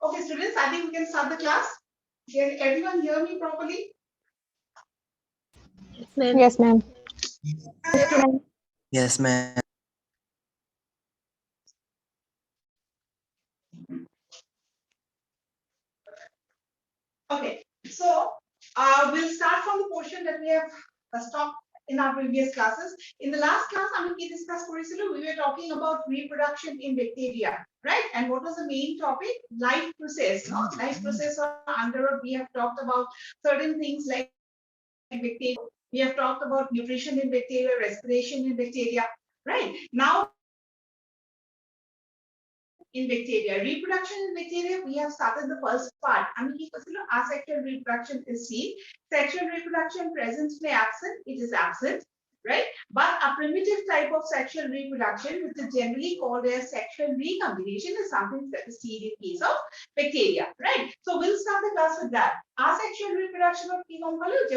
Okay, students, I think we can start the class. Can everyone hear me properly? Yes, ma'am. Yes, ma'am. Okay, so we'll start from the portion that we have stopped in our previous classes. In the last class, we discussed we were talking about reproduction in bacteria, right? And what was the main topic? Life process. No? Life process or under we have talked about certain things like bacteria. We have talked about nutrition in bacteria, respiration in bacteria, right? Now in bacteria. Reproduction in bacteria, we have started the first part. Asexual reproduction is seen. Sexual reproduction presently absent, it is absent, right? But a primitive type of sexual reproduction, which is generally called as sexual recombination, is something that is seen in case of bacteria, right? So we'll start the class with that. Asexual reproduction of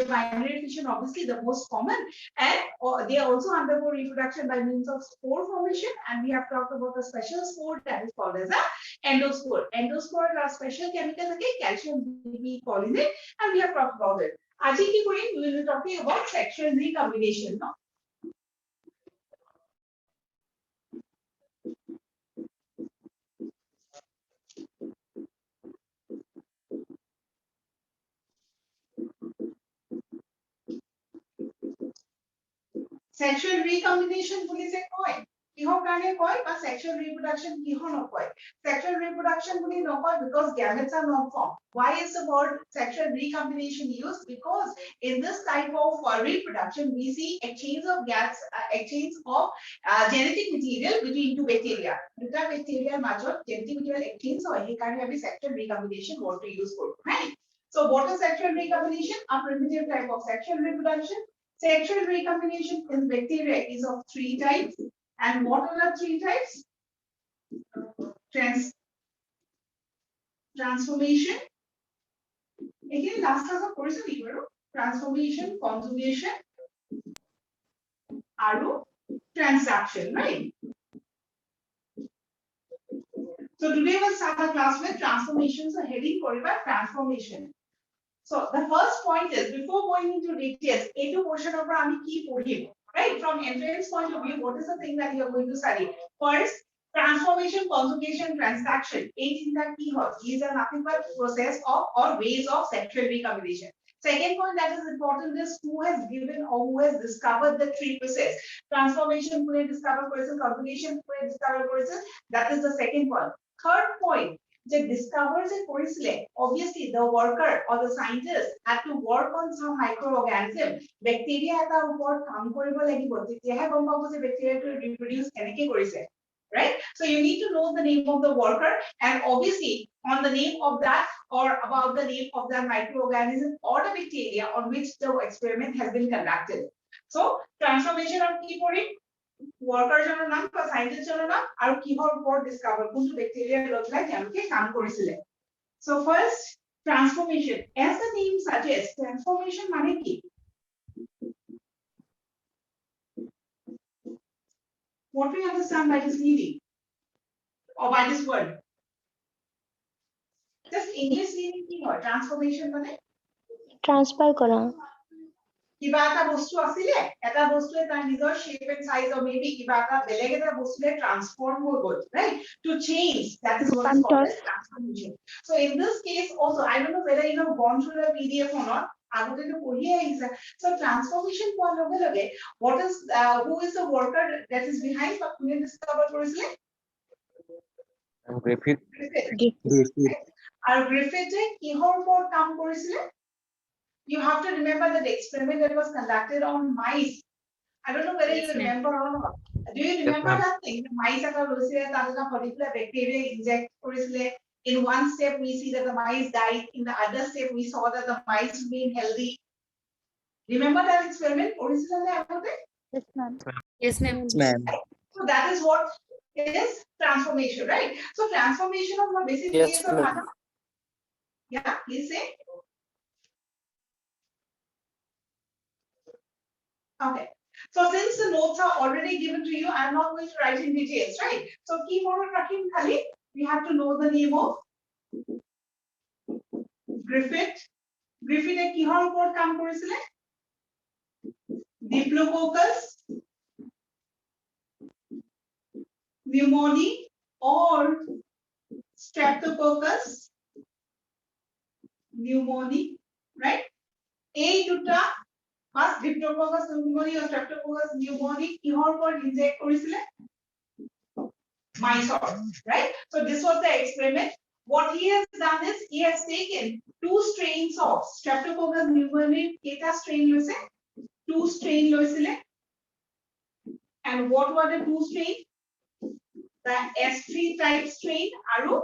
binary fission, obviously the most common, and they also undergo reproduction by means of spore formation, and we have talked about a special spore that is called as a endospore. Endospore are special chemicals, okay, calcium cholinate, and we have talked about it. Ajiki we will be talking about sexual recombination. No? Sexual recombination police koi. Kiho karne koi, but sexual reproduction kiho no koi. Sexual reproduction police no koi because gametes are not formed. Why is the word sexual recombination used? Because in this type of reproduction, we see exchange of gas, exchange of genetic material between two bacteria. Duta bacteria major genetic material exchange so he can have a sexual recombination word to use for, right? So what is sexual recombination? A primitive type of sexual reproduction. Sexual recombination in bacteria is of 3 types. And what are the 3 types? Transformation. Again, last class of course we were transformation, conjugation, and transaction, right? So today we'll start the class with transformation. So heading for transformation. So the first point is before going into details, A2 portion of our key for him, right? From entrance point of view, what is the thing that you are going to study? First, transformation, conjugation, transaction. Eight in that key horse. These are nothing but process of or ways of sexual recombination. Second point that is important is who has given or who has discovered the 3 process. Transformation, who has discovered person, conjugation, who has discovered person. That is the second point. Third point, that discovers a correlate. Obviously, the worker or the scientist had to work on some microorganism. Bacteria at our report come bacteria to reproduce right? So you need to know the name of the worker, and obviously on the name of that or about the name of that microorganism or the bacteria on which the experiment has been conducted. So transformation of key for it. Worker জনৰ নাম বা scientist জনৰ নাম আৰু কিহৰ ওপৰত discover কোনটো bacteria লৈ পেলাই তেওঁলোকে কাম কৰিছিলে so first transformation as the name suggests transformation মানে কি what we understand by this meaning or by this word just english meaning কি হয় transformation মানে ট্রান্সফার করা কিবা এটা বস্তু আছিলে এটা বস্তুৱে তাৰ নিজৰ shape and size or maybe কিবা এটা বেলেগ এটা বস্তুৱে transform হৈ গ'ল right to change that is what is called as transformation so in this case also I don't know whether you have gone through the pdf or not আগতে তো পঢ়িয়ে আহিছে so transformation কোৱাৰ লগে লগে what is who is the worker that is behind বা কোনে discover কৰিছিলে Griffith. আৰু গ্ৰিফিথে কিহৰ ওপৰত কাম কৰিছিলে You have to remember that the experiment that was conducted on mice. I don't know whether you remember or not. Do you remember that thing? The mice are a particular bacteria inject in one step we see that the mice died. In the other step we saw that the mice remain healthy. Remember that experiment? Yes, ma'am. Yes, ma'am. Ma'am. So that is what is transformation, right? So transformation of a basic Yes, case of ma'am. yeah, please say. Okay. So since the notes are already given to you, I'm not going to write in details, right? So key forward Rakim Khali, we have to know the name of Griffith. Griffith a kihor upor kam korisile? Diplococcus pneumoniae or Streptococcus pneumoniae, right? A duta first Diplococcus pneumoniae or Streptococcus pneumoniae kihor upor inject korisile? Mysore, right? So this was the experiment. What he has done is he has taken 2 strains of Streptococcus pneumoniae, keta strain loise, 2 strain loisile. And what were the 2 strains? The S3 type strain aru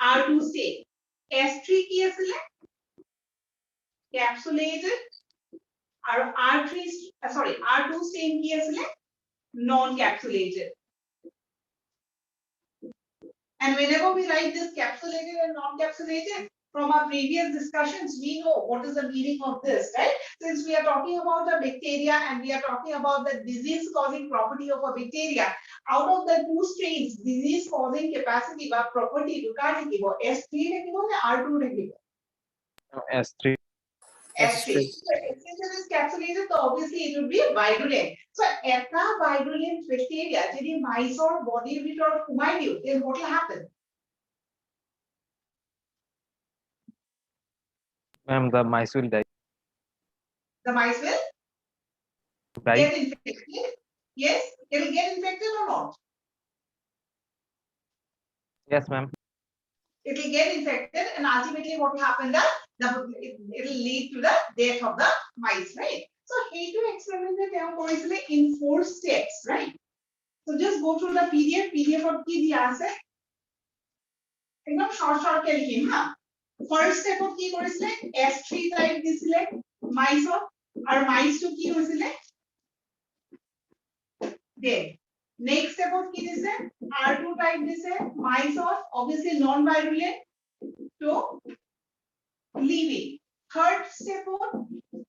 R2 strain. S3 ki asile? Capsulated. R3 sorry, R2 strain ki asile? Non-capsulated. And whenever we write this capsulated and non-capsulated, from our previous discussions, we know what is the meaning of this, right? Since we are talking about a bacteria and we are talking about the disease-causing property of a bacteria, out of the 2 strains, disease-causing capacity বা property দুটা থাকিব, S3 থাকিব নে R2 থাকিব? S3. S3. So since it is capsulated, so obviously it would be virulent. So eta virulent bacteria যদি Mysore body ভিতৰত সোমাই দিও, then what will happen? Ma'am, the mice will die. The mice will get infected. Yes, it will get infected or not? Yes, ma'am. It will get infected, and ultimately what will happen? It will lead to the death of the mice, right? So here to experiment in 4 steps, right? So just go through the PDF of ki diya ase. Ekdom short ke likhim ha. First step of ki korisile S3 type disile mice or mice to ki hoisile dead. Next step of ki dise R2 type dise mice or obviously non-virulent to leaving. Third step of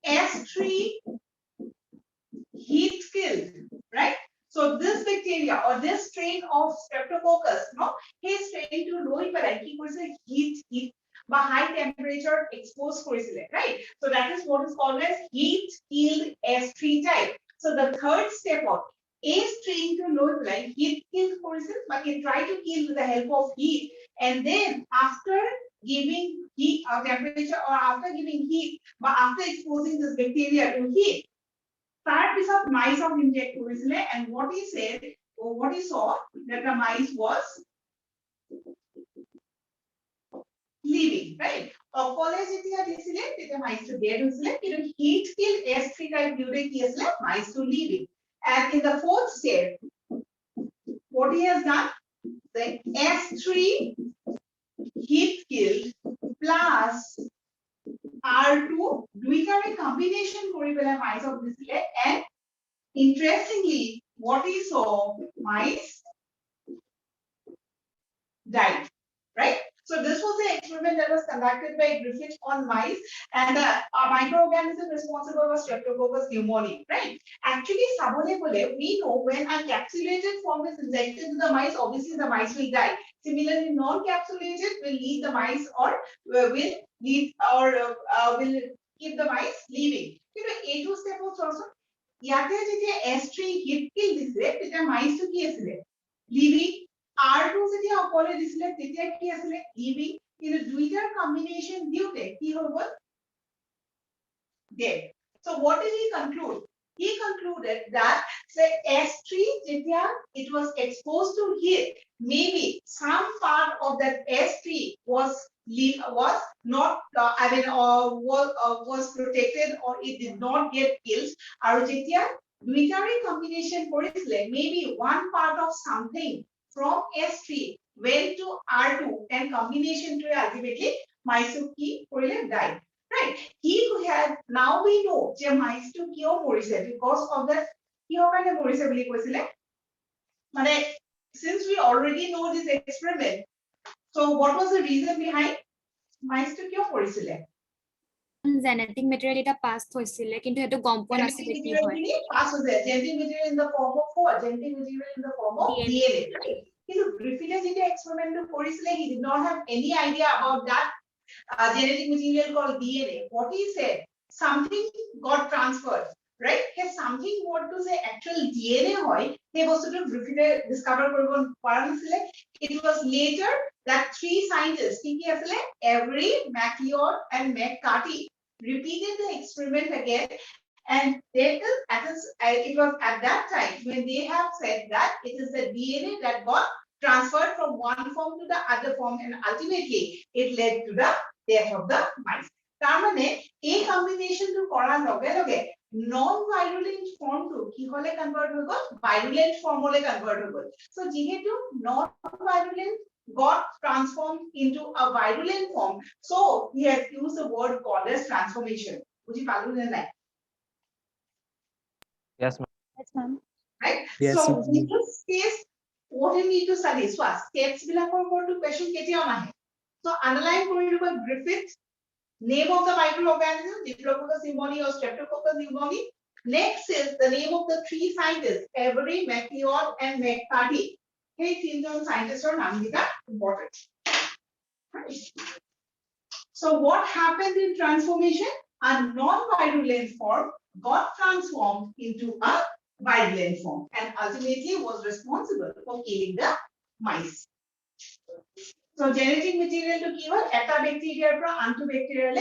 S3 heat killed, right? So this bacteria or this strain of Streptococcus, no, his strain to low heat by high temperature exposed korisile, right? So that is what is called as heat killed S3 type. So the third step of a strain to low heat killed korisile, but he try to kill with the help of heat, and then after giving heat or temperature or after giving heat, but after exposing this bacteria to heat, তাৰ পিছত mice of inject কৰিছিলে, and what he said or what he saw that the mice was leaving, right? অকলে যেতিয়া দিছিলে তেতিয়া mice to dead হৈছিলে, কিন্তু heat kill S3 type দিওতে কি আছিলে mice to leaving. And in the fourth step, what he has done, the S3 heat killed plus R2 দুইটাৰে combination কৰি পেলাই mice of দিছিলে, and interestingly what he saw, mice died, right? So this was the experiment that was conducted by Griffith on mice, and the microorganism responsible was Streptococcus pneumoniae, right? Actually, we know when a capsulated form is injected to the mice, obviously the mice will die. Similarly, non-capsulated will lead the mice or will keep the mice leaving. You know, A2 step also. ইয়াতে যেতিয়া S3 heat kill দিছিলে তেতিয়া mice to কি আছিলে leaving, R2 যেতিয়া অকলে দিছিলে তেতিয়া কি আছিলে leaving, কিন্তু দুইটাৰ combination দিওতে কি হৈ গল dead. So what did he conclude? He concluded that the S3 যেতিয়া it was exposed to heat, maybe some part of that S3 was not was protected or it did not get killed, আৰু যেতিয়া দুইটাৰে combination কৰিছিলে, maybe one part of something from S3 went to R2 and combination to ultimately mice কি কৰিলে died, right? He had, now we know যে mice to কিয় মৰিছে because of that কিয় কাৰণে মৰিছে বুলি কৈছিলে, মানে since we already know this experiment, so what was the reason behind mice to কিয় মৰিছিলে? জেনেটিক মেটেৰিয়েল এটা পাছ হৈছিলে কিন্তু সেইটো গম পোৱা Genetic নাছিলে কি material হয় meaning pass was there. Genetic material in the form of what? Genetic material in the form of DNA. DNA. Right? Griffith did the experiment to Porisle, he did not have any idea about that genetic material called DNA. What he said, something got transferred, right? Has something what to say actual DNA hoy, he was to Griffith discover it was later that three scientists, Avery, MacLeod, and McCarthy, repeated the experiment again. And it was at that time when they have said that it is the DNA that got transferred from one form to the other form, and ultimately it led to the death of the mice. Tarmane, a combination to kora loge non-virulent form to ki hole convert hogo, virulent form hole convert hogo. So jehetu non-virulent got transformed into a virulent form. So he has used the word called as transformation. Uji palu na nai? Yes, ma'am. Yes, ma'am. Right? Yes, So ma'am. in this case, what you need to study is what steps bilakor to question ketio nahe. So underline kori Griffith, name of the microorganism, Diplodocus pneumoniae or Streptococcus pneumoniae. Next is the name of the three scientists, Avery, MacLeod, and McCarthy. Hey, three scientists are important. Right? So what happened in transformation? A non-virulent form got transformed into a virulent form and ultimately was responsible for killing the mice. So genetic material to kill eta bacteria from antu bacterial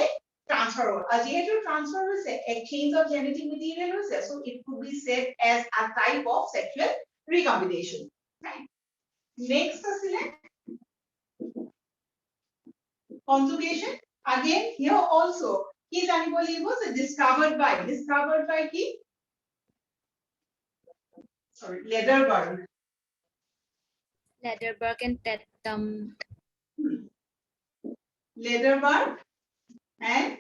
transfer. A genetic transfer is a change of genetic material, so it could be said as a type of sexual recombination. Right? Next, conjugation. Again, here also, is anybody was discovered by key? Sorry, Lederberg. Lederberg and Tatum Lederberg and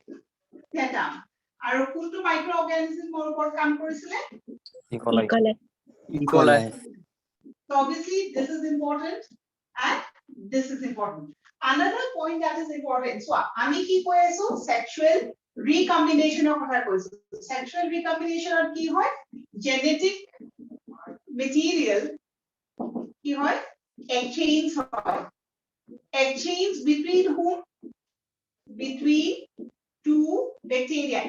Tatum. Aru kuntu microorganism or what come korisile? E. coli. E. coli. So obviously this is important and this is important. Another point that is important. So ami ki koi aso sexual recombination of kotha koisu. Sexual recombination of ki hoy? Genetic material ki hoy? Exchange hoy. Exchange between whom? Between two bacteria.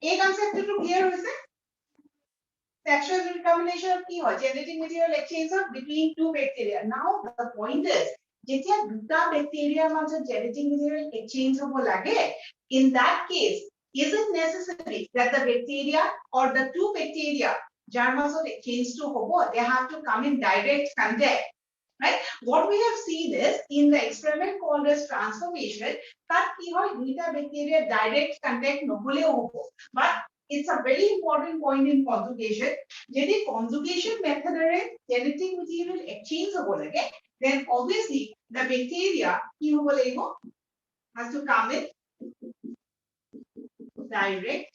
A concept to clear is it? Sexual recombination of key genetic material exchange of between two bacteria. Now the point is, যেতিয়া দুটা bacteria মাজত genetic material exchange হব লাগে, in that case, is it necessary that the bacteria or the two bacteria যার মাজত exchange to হব, they have to come in direct contact? Right? What we have seen is in the experiment called as transformation, that ki hoy duita bacteria direct contact noholeo hobo, but it's a very important point in conjugation. Jedi conjugation method ere genetic material exchange hobo lage, then obviously the bacteria ki hobo lagibo has to come in direct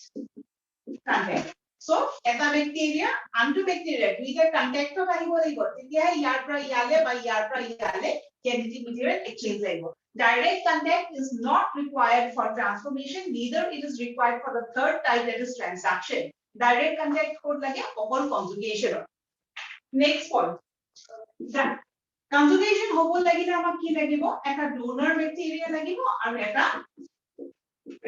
contact. So eta bacteria antu bacteria duita contact of ahibo lagibo, tetia yar pra yale by yar pra yale genetic material exchange lagibo. Direct contact is not required for transformation, neither it is required for the third type, that is transaction. Direct contact code lage or conjugation. Next point. That conjugation hobo lagile amak ki lagibo? Eta donor bacteria lagibo aru eta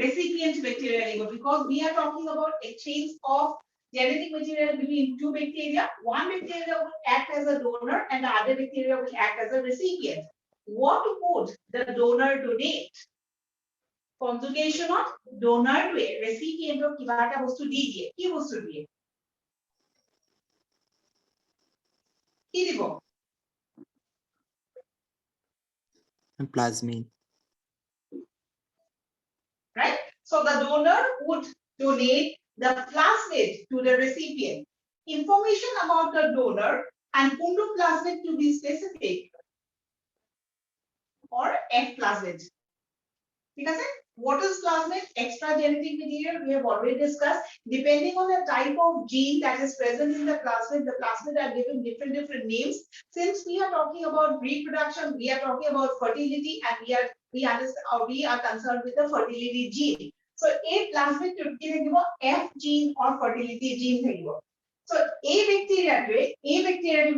recipient bacteria lagibo, because we are talking about exchange of genetic material between two bacteria. One bacteria will act as a donor and the other bacteria will act as a recipient. What would the donor donate? Conjugation of donor to a recipient of kiba eta bostu di diye. Ki bostu diye? Ki dibo? Plasmid. Right? So the donor would donate the plasmid to the recipient. Information about the donor and pundu plasmid to be specific, or F plasmid. Because what is plasmid? Extra genetic material we have already discussed. Depending on the type of gene that is present in the plasmid are given different names. Since we are talking about reproduction, we are talking about fertility, and we are concerned with the fertility gene. So A plasmid to কি থাকিব F gene or fertility gene থাকিব. So A bacteria to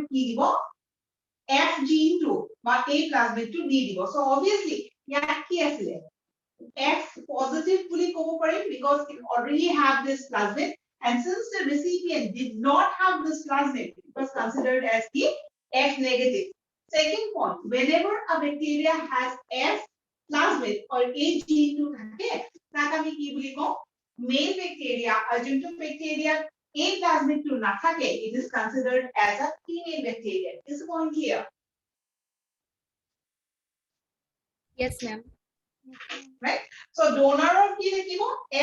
কি দিব F gene to বা A plasmid to দি দিব. So obviously ইয়াত কি আছিল F positive বুলি ক'ব পাৰিম because it already have this plasmid, and since the recipient did not have this plasmid, it was considered as the F negative. Second point, whenever a bacteria has F plasmid or A gene to থাকে তাক আমি কি বুলি কওঁ male bacteria or যোনটো bacteria A plasmid to নাথাকে, it is considered as a female bacteria. Is the point clear? Yes, ma'am. Right? So donor of কি থাকিব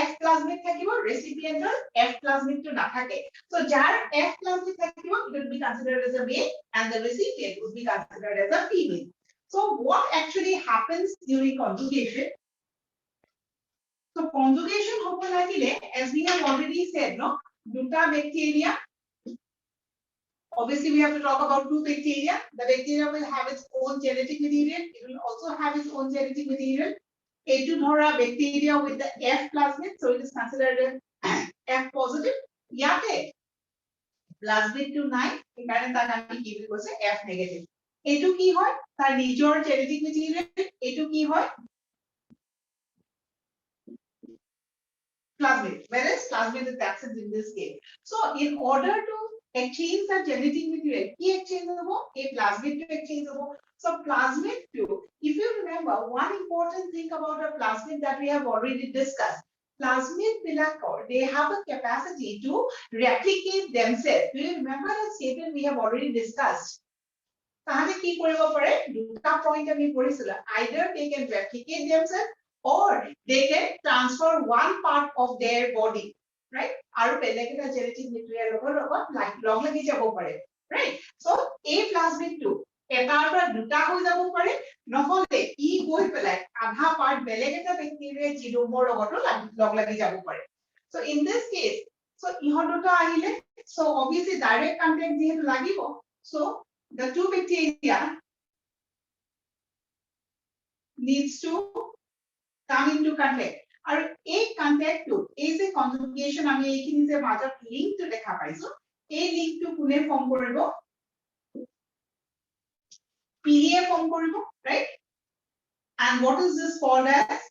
F plasmid থাকিব, recipient of F plasmid to নাথাকে. So যাৰ F plasmid থাকিব, it will be considered as a male and the recipient would be considered as a female. So what actually happens during conjugation? So conjugation হ'ব লাগিলে, as we have already said, no, দুটা bacteria. Obviously, we have to talk about two bacteria. The bacteria will have its own genetic material. It will also have its own genetic material. A2 dhora bacteria with the F plasmid, so it is considered as F positive. Yate plasmid to 9, এখানে তাক আমি কি বুলি কৈছে F negative. এটো কি হয় তার নিজৰ genetic material, এটো কি হয় plasmid, whereas plasmid is absent in this case. So in order to exchange the genetic material, কি exchange hobo a plasmid to exchange hobo. So plasmid to, if you remember, one important thing about a plasmid that we have already discussed, plasmid bilakor, they have a capacity to replicate themselves. Do you remember the statement we have already discussed? তাহলে কি কৰিব পাৰে দুটা point আমি পঢ়িছিল, either they can replicate themselves or they can transfer one part of their body, right? আৰু বেলেগ এটা genetic material লগত লগ লাগি যাব পাৰে, right? So A plasmid to এটাৰ পৰা দুটা হৈ যাব পাৰে, নহলে ই গৈ পেলাই আধা পাৰ্ট বেলেগ এটা বেক্টেৰিয়া জিনোমৰ লগতো লগ লাগি যাব পাৰে. So in this case, so ইহত দুটা আহিলে, so obviously direct contact যেহেতু লাগিব, so the two bacteria needs to come into contact. আৰু এই contact to, এই যে conjugation আমি এইখিনি যে মাজত link to দেখা পাইছো, এই link to কোনে form কৰিব PDA form কৰিব, right? And what is this called as?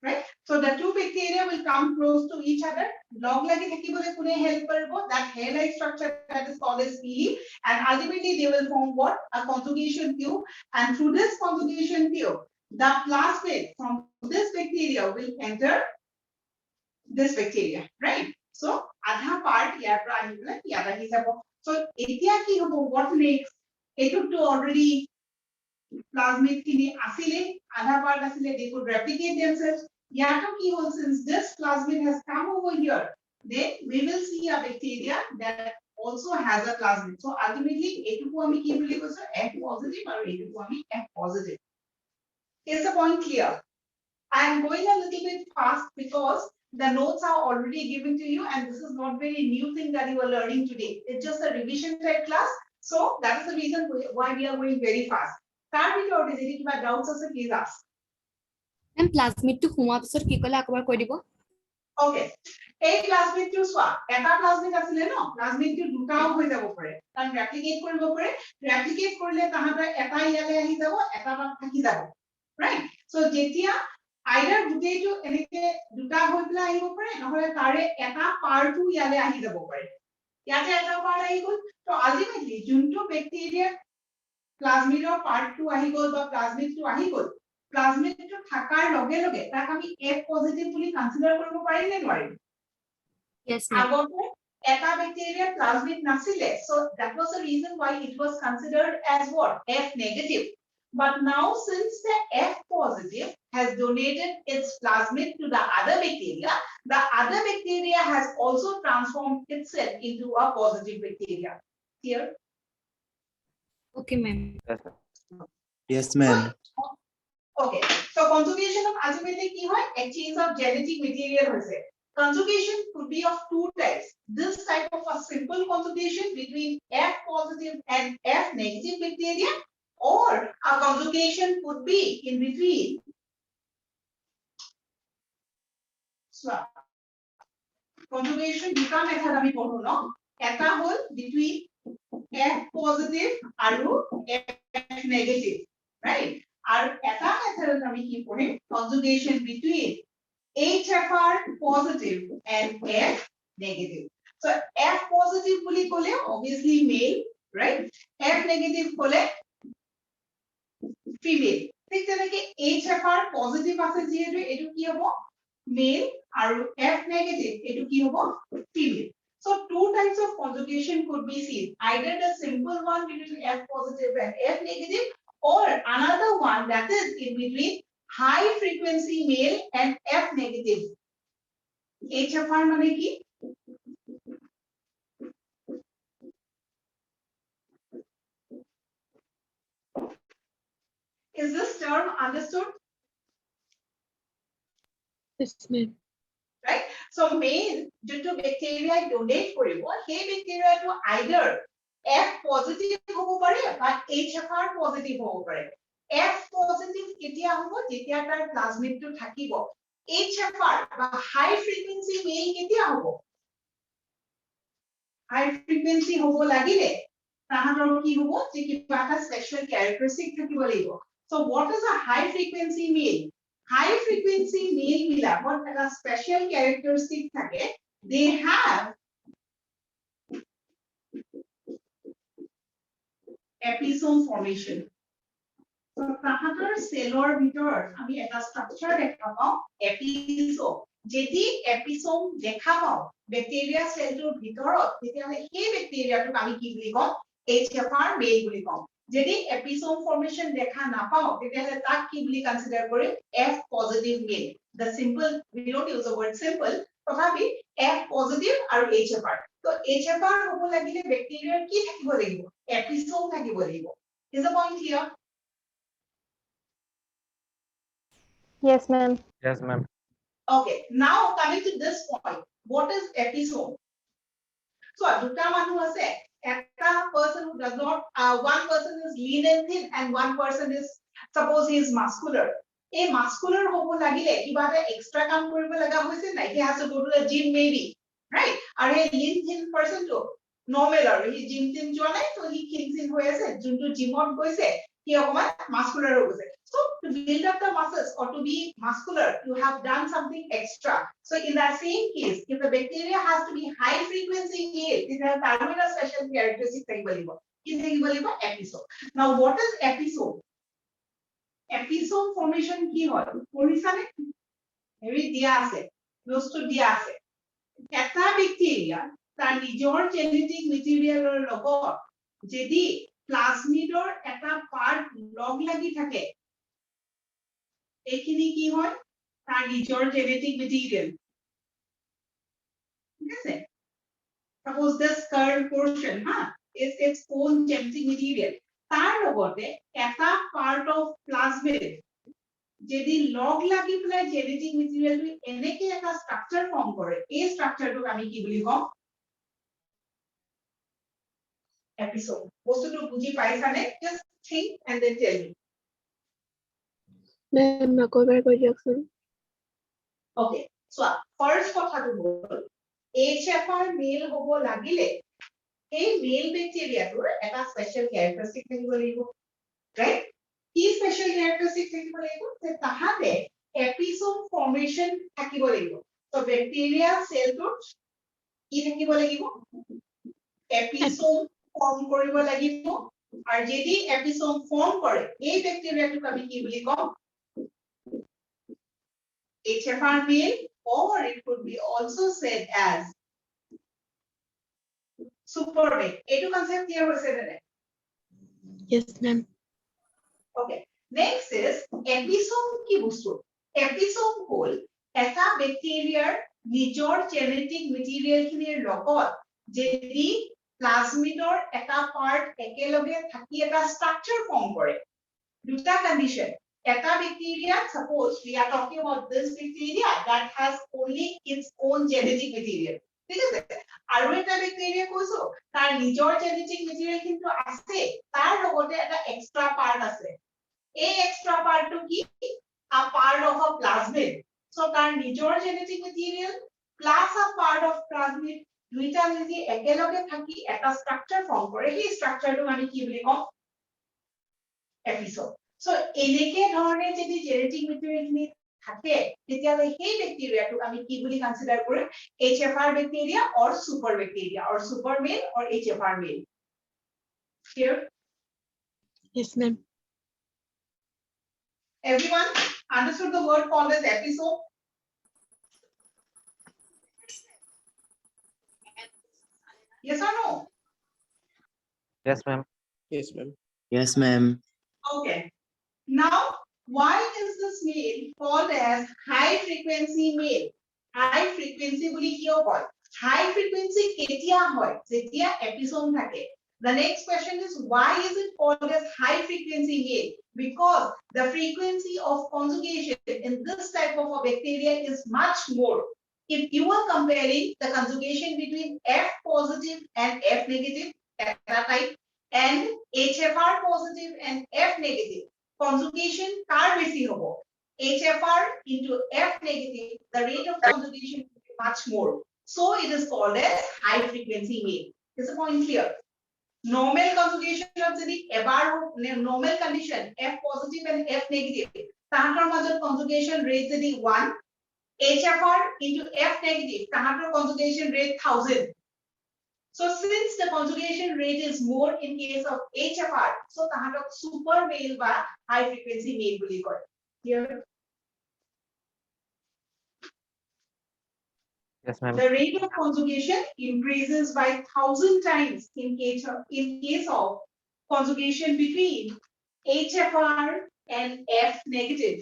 Right? So the two bacteria will come close to each other. Log lagi thakibole kune help karibo, that hair-like structure that is called as PE, and ultimately they will form what? A conjugation tube, and through this conjugation tube, the plasmid from this bacteria will enter this bacteria, right? So adha part ইয়াৰ পৰা আহি পেলাই ইয়াত আহি যাব. So এতিয়া কি হ'ব, what next? এটো to already plasmid খিনি আসিলে, আধা part আসিলে, they could replicate themselves. ইয়াতো কি হ'ল, since this plasmid has come over here, then we will see a bacteria that also has a plasmid. So ultimately এটুকু আমি কি বুলি কৈছো F positive আৰু এটুকু আমি F positive. Is the point clear? I am going a little bit fast because the notes are already given to you, and this is not very new thing that you are learning today. It's just a revision type class. So that is the reason why we are going very fast. Start with your disease. If you have doubts, also please ask. And plasmid to হোৱাৰ পিছত কি কলে আকবাৰ কৈ দিব? Okay. এই plasmid to চোৱা, এটা plasmid আছিলে ন, plasmid to দুটাও হৈ যাব পাৰে, কাৰণ replicate কৰিব পাৰে, replicate কৰিলে তাহাঁতৰ এটা ইয়ালে আহি যাব, এটা তাত থাকি যাব, right? So যেতিয়া either গোটেইটো এনেকে দুটা হৈ পেলাই আহিব পাৰে, নহলে তাৰে এটা পাৰ্টটো ইয়ালে আহি যাব পাৰে, ইয়াতে এটা পাৰ্ট আহি গ'ল, তো ultimately যোনটো বেক্টেৰিয়া প্লাজমিডৰ পাৰ্টটো আহি গ'ল বা প্লাজমিডটো আহি গ'ল, প্লাজমিডটো থাকাৰ লগে লগে তাক আমি F পজিটিভ বুলি কনসিডাৰ কৰিব পাৰিম নে নোৱাৰিম? Yes, ma'am. আগতে এটা বেক্টেৰিয়া প্লাজমিড নাছিলে, so that was the reason why it was considered as what? F negative. But now since the F positive has donated its plasmid to the other bacteria has also transformed itself into a positive bacteria. Clear? Okay, ma'am. Yes, sir. Yes, ma'am. Okay. So conjugation of ultimately কি হয়? Exchange of genetic material হৈছে. Conjugation could be of two types. This type of a simple conjugation between F positive and F negative bacteria, or a conjugation could be in between. So conjugation দুটা method আমি পঢ়ো ন এটা হল between F positive আৰু F negative, right? আৰু এটা method আমি কি পঢ়িম conjugation between HFR positive and F negative. So F positive বুলি ক'লে obviously male, right? F negative ক'লে female. ঠিক তেনেকে HFR positive আছে যিহেতু এটো কি হ'ব male আৰু F negative এটো কি হ'ব female. So two types of conjugation could be seen, either the simple one between F positive and F negative, or another one that is in between high frequency male and F negative. HFR মানে কি? Is this term understood? Yes, ma'am. Right? So male যোনটো bacteria donate কৰিব সেই bacteria to either F positive হ'ব পাৰে বা HFR positive হ'ব পাৰে. F positive কেতিয়া হ'ব যেতিয়া তাৰ plasmid টো থাকিব. HFR বা high frequency male কেতিয়া হ'ব? High frequency হ'ব লাগিলে তাহাঁতৰ কি হ'ব যে কিবা এটা special characteristic থাকিব লাগিব. So what is a high frequency male? High frequency male বিলাকত এটা special characteristic থাকে. They have episome formation. So তাহাঁতৰ cellৰ ভিতৰত আমি এটা structure দেখা পাওঁ episome. যদি episome দেখা পাওঁ bacteria cellটোৰ ভিতৰত তেতিয়াহলে সেই bacteriaটোক আমি কি বুলি কওঁ HFR male বুলি কওঁ. যদি episome formation দেখা নাপাওঁ তেতিয়াহলে তাক কি বুলি consider Karim F positive male. The simple, we don't use the word simple, তথাপি F positive আৰু HFR. So HFR হ'ব লাগিলে bacteria কি থাকিব লাগিব episome থাকিব লাগিব. Is the point clear? Yes, ma'am. Yes, ma'am. Okay, now coming to this point, what is episome? So দুটা মানুহ আছে একটা person who does not one person is lean and thin and one person is suppose he is muscular. A muscular হ'ব লাগিলে কিবা এটা extra কাম কৰিব লগা হৈছে নাই, he has to go to the gym maybe, right? আৰু এই lean thin person টো normal আৰু he gym thin যোৱা নাই so he thin হৈ আছে যোনটো gymত গৈছে he অকমান muscular হৈ গৈছে. So to build up the muscles or to be muscular, you have done something extra. So in that same case, if the bacteria has to be high frequency male, it has a special characteristic episome. Now what is episome? Episome formation কি হয় পঢ়িছানে? হেৰি দিয়া আছে, নোটটো দিয়া আছে। এটা bacteria তাৰ নিজৰ genetic materialৰ লগত যদি প্লাজমিডৰ এটা পাৰ্ট লগ লাগি থাকে এইখিনি কি হয় তাৰ নিজৰ genetic material. ঠিক আছে? Suppose this curved portion is its own genetic material. তাৰ লগতে এটা part of plasmid যদি লগ লাগি পেলাই genetic material টো এনেকে এটা structure form কৰে এই structure টোক আমি কি বুলি কওঁ episome. বস্তুটো বুজি পাইছানে? Just think and then tell me. Ma'am, আকৌ এবাৰ কৈ দিয়কচোন। Okay, so first কথাটো হ'ল HFR male হ'ব লাগিলে এই male bacteria টোৰ এটা special characteristic থাকিব লাগিব, right? কি special characteristic থাকিব লাগিব যে তাহাতে episome formation থাকিব লাগিব. So bacteria cell টোত কি থাকিব লাগিব episome form কৰিব লাগিব আৰু যদি episome form কৰে এই bacteria টোক আমি কি বুলি কওঁ HFR male, or it could be also said as supermale. Etu concept clear hoise ne? Yes, ma'am. Okay. Next is episome ki bostu. Episome hol eta bacteria nijor genetic material khinir logot jedi plasmidor eta part ekeloge thaki eta structure form kore. Duta condition. Eta bacteria, suppose we are talking about this bacteria that has only its own genetic material. ঠিক আছে? আৰু এটা bacteria কৈছো তাৰ নিজৰ genetic material কিন্তু আছে তাৰ লগতে এটা এক্সট্ৰা পাৰ্ট আছে এই এক্সট্ৰা পাৰ্টটো কি a part of a plasmid so তাৰ নিজৰ genetic material plus a part of plasmid দুইটা মিলি একেলগে থাকি এটা স্ট্ৰাকচাৰ ফৰ্ম কৰে সেই স্ট্ৰাকচাৰটো আমি কি বুলি কম এপিসোড সো এনেকে ধৰণে যদি জেনেটিক মেটেৰিয়েল থাকে তেতিয়ালে সেই ব্যাকটেৰিয়াটো আমি কি বুলি কনসিডাৰ কৰিম HFR bacteria or super bacteria or super male or HFR male clear Yes, ma'am. everyone understood the word called as episode yes or no Yes, ma'am. Yes, ma'am. Yes, ma'am. okay now why is this male called as high frequency male high frequency বুলি কিয় কয় high frequency কেতিয়া হয় যেতিয়া episode থাকে the next question is why is it called as high frequency male because the frequency of conjugation in this type of a bacteria is much more if you are comparing the conjugation between F positive and F negative type and HFR positive and F negative conjugation car বেশি হবো HFR into F negative the rate of conjugation will be much more so it is called as high frequency male is the point clear normal conjugation of যদি এবাৰ normal condition F positive and F negative তাহাঁতৰ মাজত conjugation rate যদি 1 HFR into F negative তাহাঁতৰ conjugation rate 1000 so since the conjugation rate is more in case of HFR so তাহাঁতক super male বা high frequency male বুলি কয় clear Yes, ma'am. the rate of conjugation increases by 1000 times in case of conjugation between HFR and F negative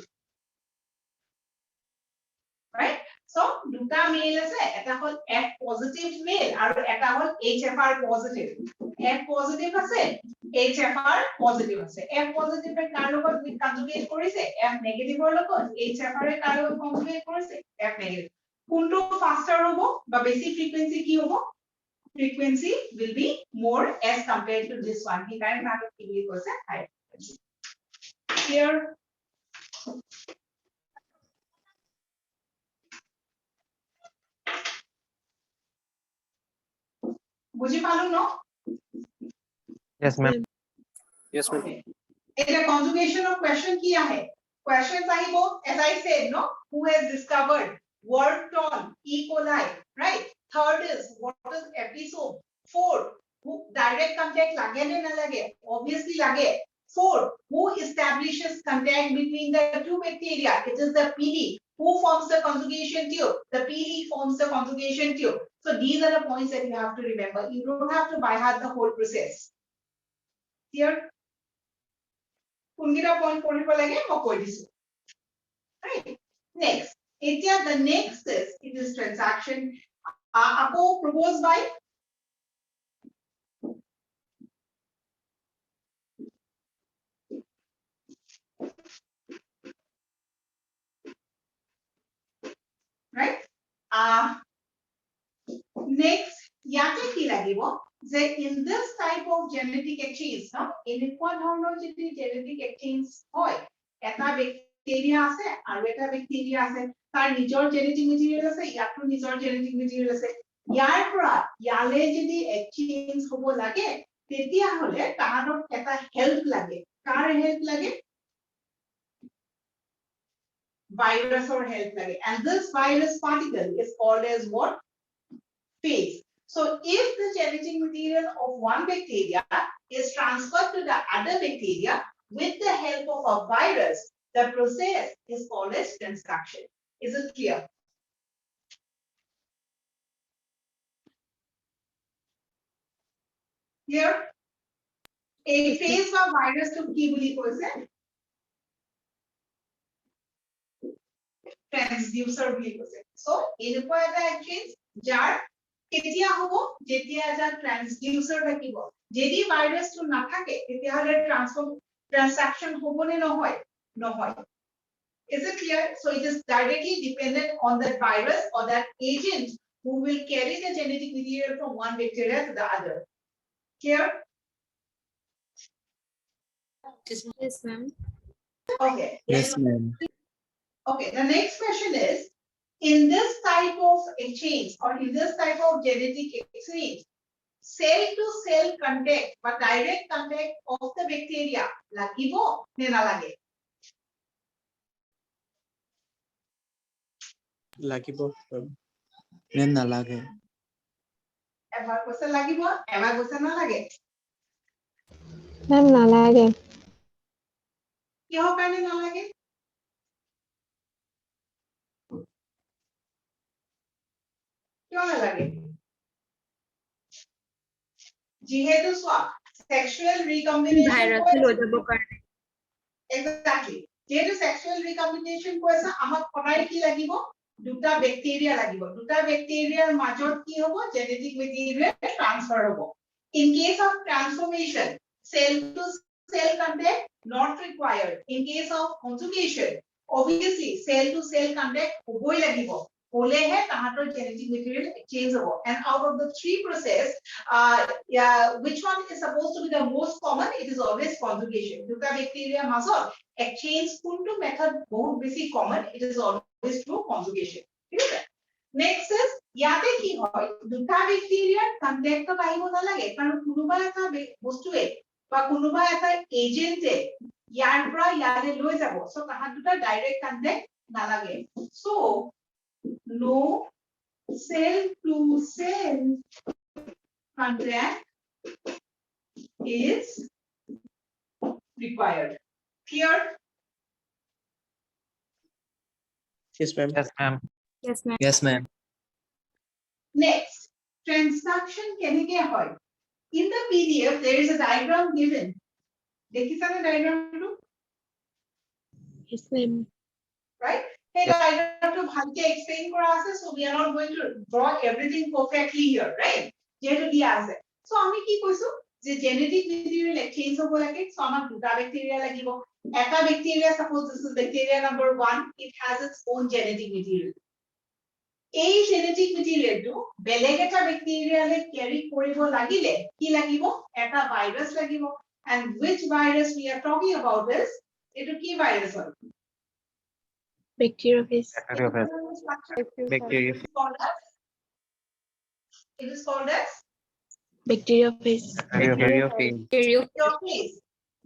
right so দুটা mail আছে এটা হল F positive male আৰু এটা হল HFR positive F positive আছে HFR positive আছে F positive এ কাৰ লগত কনজুগেট কৰিছে F negative ৰ লগত HFR এ কাৰ লগত কনজুগেট কৰিছে F negative কোনটো ফাস্টাৰ হ'ব বা বেছি ফ্ৰিকোয়েন্সি কি হ'ব frequency will be more as compared to this one সেইকাৰণে নাটক কি বুলি কৈছে high frequency here বুজি পালো ন Yes, ma'am. Yes, ma'am. okay এটা conjugation of question কি আহে questions আহিব as I said no who has discovered worked on E. coli right third is what is episode fourth who direct contact লাগে নে নালাগে obviously লাগে fourth who establishes contact between the two bacteria it is the PD who forms the conjugation tube the PD forms the conjugation tube so these are the points that you have to remember you don't have to by heart the whole process clear কোনকেইটা point পঢ়িব লাগে মই কৈ দিছো right next এতিয়া the next is it is transaction আকৌ proposed by right next ইয়াতে কি লাগিব যে in this type of genetic exchange no এনেকুৱা ধৰণৰ যদি genetic exchange হয় এটা ব্যাকটেৰিয়া আছে আৰু এটা ব্যাকটেৰিয়া আছে তাৰ নিজৰ genetic material আছে ইয়াতো নিজৰ genetic material আছে ইয়াৰ পৰা ইয়ালে যদি exchange হ'ব লাগে তেতিয়া হলে তাহাঁতক এটা help লাগে কাৰ help লাগে virus or help লাগে and this virus particle is called as what phase so if the genetic material of one bacteria is transferred to the other bacteria with the help of a virus the process is called as transduction is it clear here a phase বা virus to কি বুলি কৈছে transducer বুলি কৈছে so এনেকুৱা এটা exchange যাৰ কেতিয়া হ'ব যেতিয়া এটা transducer থাকিব যদি ভাইৰাছটো নাথাকে তেতিয়া হলে transaction হ'ব নে নহয় নহয় is it clear so it is directly dependent on that virus or that agent who will carry the genetic material from one bacteria to the other. Clear? Yes, ma'am. Okay. Yes, ma'am. Okay, the next question is, in this type of exchange or in this type of genetic exchange, cell to cell contact or direct contact of the bacteria lagibo ne nalage? লাগিব মেম নালাগে এবাৰ কৈছে লাগিব, এবাৰ কৈছে নালাগে। Ma'am, nalage. কিহৰ কাৰণে নালাগে? কিয় নালাগে? যিহেতু চোৱা, sexual recombination exactly. যেহেতু sexual recombination কৈছে আমাক সদায় কি লাগিব? দুটা ব্যাকটেরিয়া লাগিব। দুটা ব্যাকটেরিয়াৰ মাজত কি হ'ব? Genetic material transfer হ'ব। In case of transformation, cell to cell contact not required. In case of conjugation, obviously cell to cell contact হ'বই লাগিব। হ'লেহে তাহাঁতৰ genetic material exchange হ'ব। And out of the three process, which one is supposed to be the most common? It is always conjugation. দুটা ব্যাকটেরিয়াৰ মাজত exchange কোনটো method বহুত বেছি common? It is always through conjugation. ঠিক আছে? Next is ইয়াতে কি হয়? দুটা ব্যাকটেরিয়াৰ কন্টেক্টত আহিব নালাগে কাৰণ কোনোবা এটা বস্তুৱে বা কোনোবা এটা এজেন্টে ইয়াৰ পৰা ইয়ালে লৈ যাব। সো তাহাঁত দুটা ডাইৰেক্ট কন্টেক্ট নালাগে। So no cell to cell contact is required. Clear? yes ma'am Yes, ma'am. Yes, ma'am. yes ma'am Next, transduction কেনেকে হয়? In the PDF, there is a diagram given. দেখিছানে diagramটো? Yes, ma'am. Right? Hey, diagramটো ভালকে explain কৰা আছে, so we are not going to draw everything perfectly here, right? যেহেতু দিয়া আছে। So আমি কি কৈছো? যে genetic material exchange হ'ব লাগে, so আমাক দুটা bacteria লাগিব। এটা bacteria, suppose this is bacteria number 1, it has its own genetic material. এই genetic material টো বেলেগ এটা ব্যাকটেৰিয়ালে carry কৰিব লাগিলে কি লাগিব? এটা virus লাগিব। And which virus we are talking about is, এটো কি virus হয়? Bacteriophage. Bacteria. It is called as Bacteriophage. Bacteriophage. bacteriophage.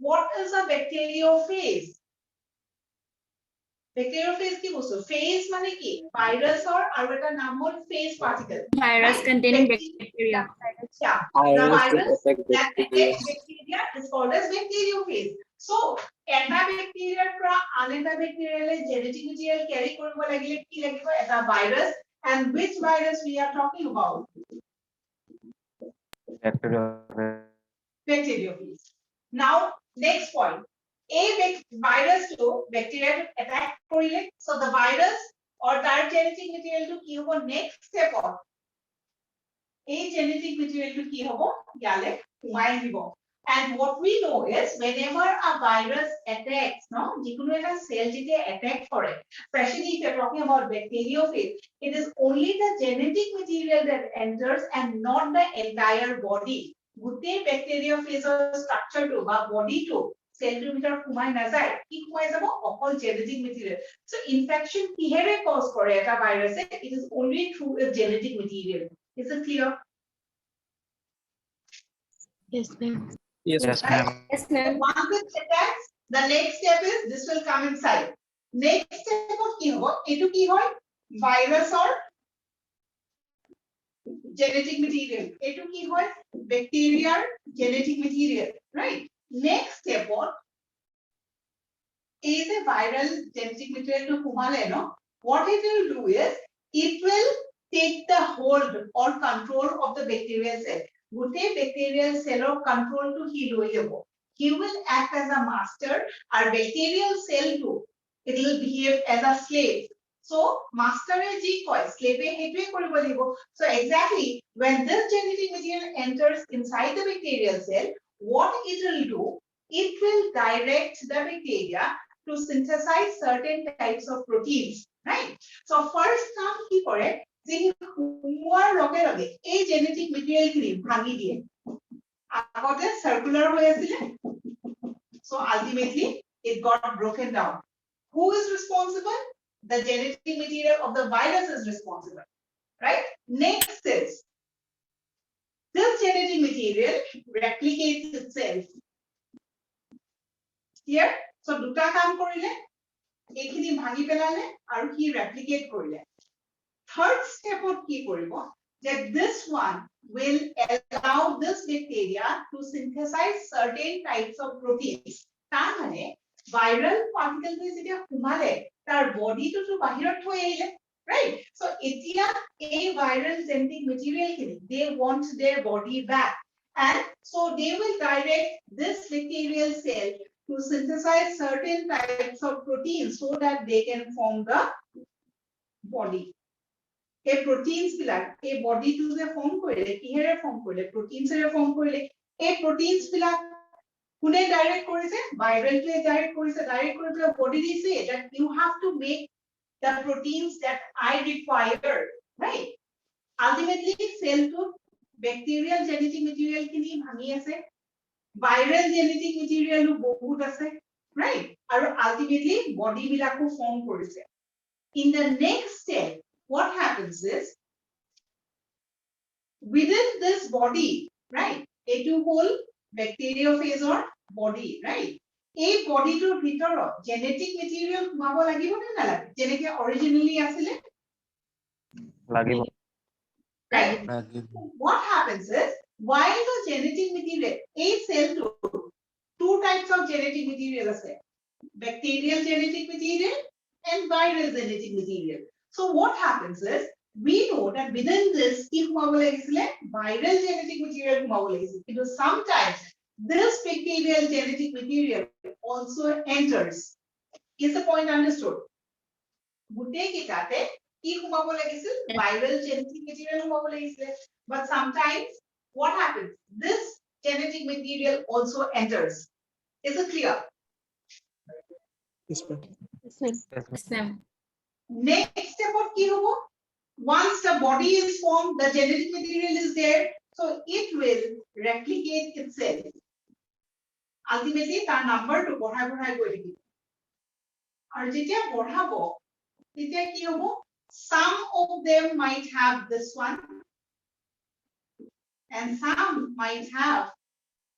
What is a bacteriophage? Bacteriophage কি বস্তু? Phage মানে কি? ভাইরাসৰ আৰু এটা নাম হ'ল phage particle. Virus containing bacteria. Yeah. The virus that affects bacteria is called as bacteriophage. So, এটা bacteria পৰা আন এটা bacteria genetic material carry কৰিব লাগিলে কি লাগিব? এটা virus. And which virus we are talking about? Bacteriophage. Bacteriophage. Now, next point. A virus to bacteria attack কৰিলে, so the virus or তাৰ genetic material to কি হ'ব? Next step of a genetic material to কি হ'ব? ইয়ালে সোমাই দিব। And what we know is whenever a virus attacks, no, যিকোনো এটা cell যেতিয়া attack কৰে, especially if you're talking about bacteriophage, it is only the genetic material that enters and not the entire body. গোটেই bacteriophage structure to বা body to cell to ভিতৰত সোমাই নাযায়, কি সোমাই যাব? অকল genetic material. So infection কিহেৰে cause কৰে এটা ভাইৰাসে? It is only through a genetic material. Is it clear? Yes, ma'am. yes Yes, ma'am. Yes, ma'am. Once it attacks, the next step is this will come inside. Next step of কি হ'ব? এটো কি হয়? ভাইৰাসৰ genetic material. এটো কি হয়? Bacterial genetic material, right? Next step on is a viral genetic material to সোমালে, no? What it will do is it will take the hold or control of the bacterial cell. গোটেই bacterial cell of control to he লৈ যাব. He will act as a master. Our bacterial cell too, it will behave as a slave. So master ji কয়, slave হেতুৱে কৰিব লাগিব. So exactly when this genetic material enters inside the bacterial cell, what it will do? It will direct the bacteria to synthesize certain types of proteins, right? So first কাম কি কৰে? যে সোমোৱাৰ লগে লগে এই জেনেটিক মেটেৰিয়েল খিনি ভাঙি দিয়ে আগতে সার্কুলার হৈ আছিল so ultimately it got broken down. Who is responsible? The genetic material of the virus is responsible, right? Next is this genetic material replicates itself. Here, so দুটা কাম কৰিলে এইখিনি ভাঙি পেলালে আৰু কি replicate কৰিলে. Third step of কি কৰিব that this one will allow this bacteria to synthesize certain types of proteins. তাৰ মানে viral particle to যেতিয়া সোমালে তাৰ body to বাহিৰত থৈ আহিলে, right? So এতিয়া এই viral genetic material খিনি they want their body back, and so they will direct this bacterial cell to synthesize certain types of proteins so that they can form the body. এই proteins বিলাক এই body to যে form কৰিলে কিহেৰে form কৰিলে proteins এৰে form কৰিলে এই proteins বিলাক কোনে ডাইৰেক্ট কৰিছে viral টোৱে ডাইৰেক্ট কৰিছে ডাইৰেক্ট কৰি পেলাই body দিছে that you have to make the proteins that I require, right? Ultimately cell to bacterial genetic material খিনি ভাঙি আছে viral genetic material বহুত আছে, right? আৰু ultimately body বিলাকো form কৰিছে. In the next step what happens is within this body, right? Etu hol bacteriophage or body, right? এই body টোৰ ভিতৰত genetic material সোমাব লাগিব নে নালাগে যেনেকে originally আছিলে লাগিব right? লাগিব What happens is while the genetic material a cell to two types of genetic material আছে bacterial genetic material and viral genetic material. So what happens is we know that within this কি সোমাব লাগিছিলে viral genetic material সোমাব লাগিছিল কিন্তু sometimes this bacterial genetic material also enters. Is the point understood? গুটেই কিটাতে কি সোমাব লাগিছিল viral genetic material সোমাব লাগিছিল but sometimes what happens this genetic material also enters. Is it clear? yes ma'am Yes, ma'am. Yes, ma'am. Next step of কি হবো once the body is formed the genetic material is there so it will replicate itself. Ultimately তাৰ number to বঢ়াই বঢ়াই গৈ থাকিব আৰু যেতিয়া বঢ়াব তেতিয়া কি হবো some of them might have this one and some might have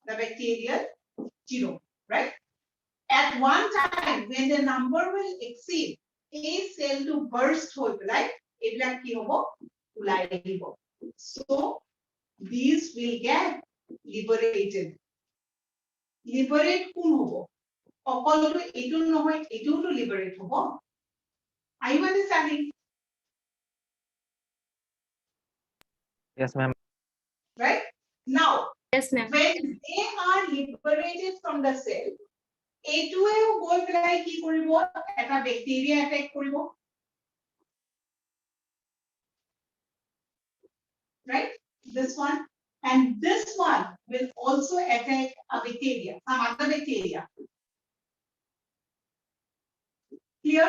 the bacterial genome, right? At one time when the number will exceed a cell to burst হৈ পেলাই এইবিলাক কি হবো ওলাই আহিব so these will get liberated. Liberate কোন হবো অকলটো এটো নহয় এটোটো liberate হবো. Are you understanding? yes ma'am Right? Now Yes, ma'am. when they are liberated from the cell এটোৱেও গৈ পেলাই কি কৰিব এটা ব্যাকটেৰিয়া অ্যাটাক কৰিব, right? This one and this one will also attack a bacteria, some other bacteria. Clear?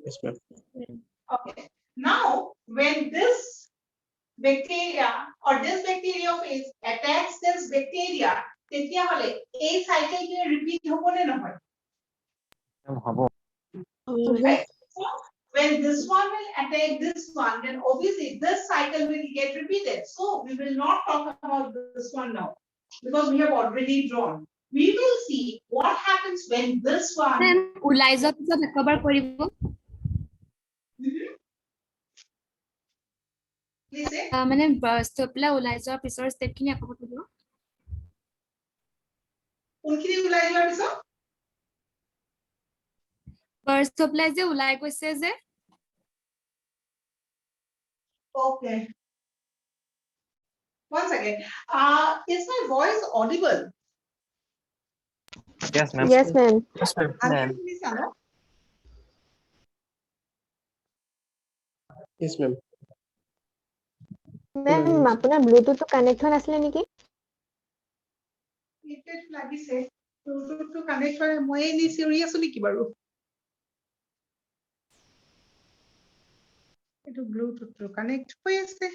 yes ma'am Okay. Now when this bacteria or this bacteriophage attacks this bacteria তেতিয়া হলে এই cycle কে repeat হ'ব নে নহয় হ'ব right? So when this one will attack this one then obviously this cycle will get repeated. So we will not talk about this one now because we have already drawn. We will see what happens when this one Ma'am, ওলাই যোৱাৰ পিছত একবাৰ কৰিব please say মানে burst হৈ পেলাই ওলাই যোৱাৰ পিছৰ step খিনি আকৌ কৰিব কোনখিনি ওলাই যোৱাৰ পিছত burst হৈ পেলাই যে ওলাই গৈছে যে okay once again is my voice audible? yes ma'am Yes, ma'am. yes ma'am শুনিছা ন? yes ma'am Ma'am, আপোনাৰ ব্লুটুথটো কানেক্ট হোৱা নাছিলে নেকি? It লাগিছে ব্লুটুথটো কানেক্ট হয় মই এনে চিঞৰি আছো নেকি বাৰু এইটো ব্লুটুথ কানেক্ট হৈ আছে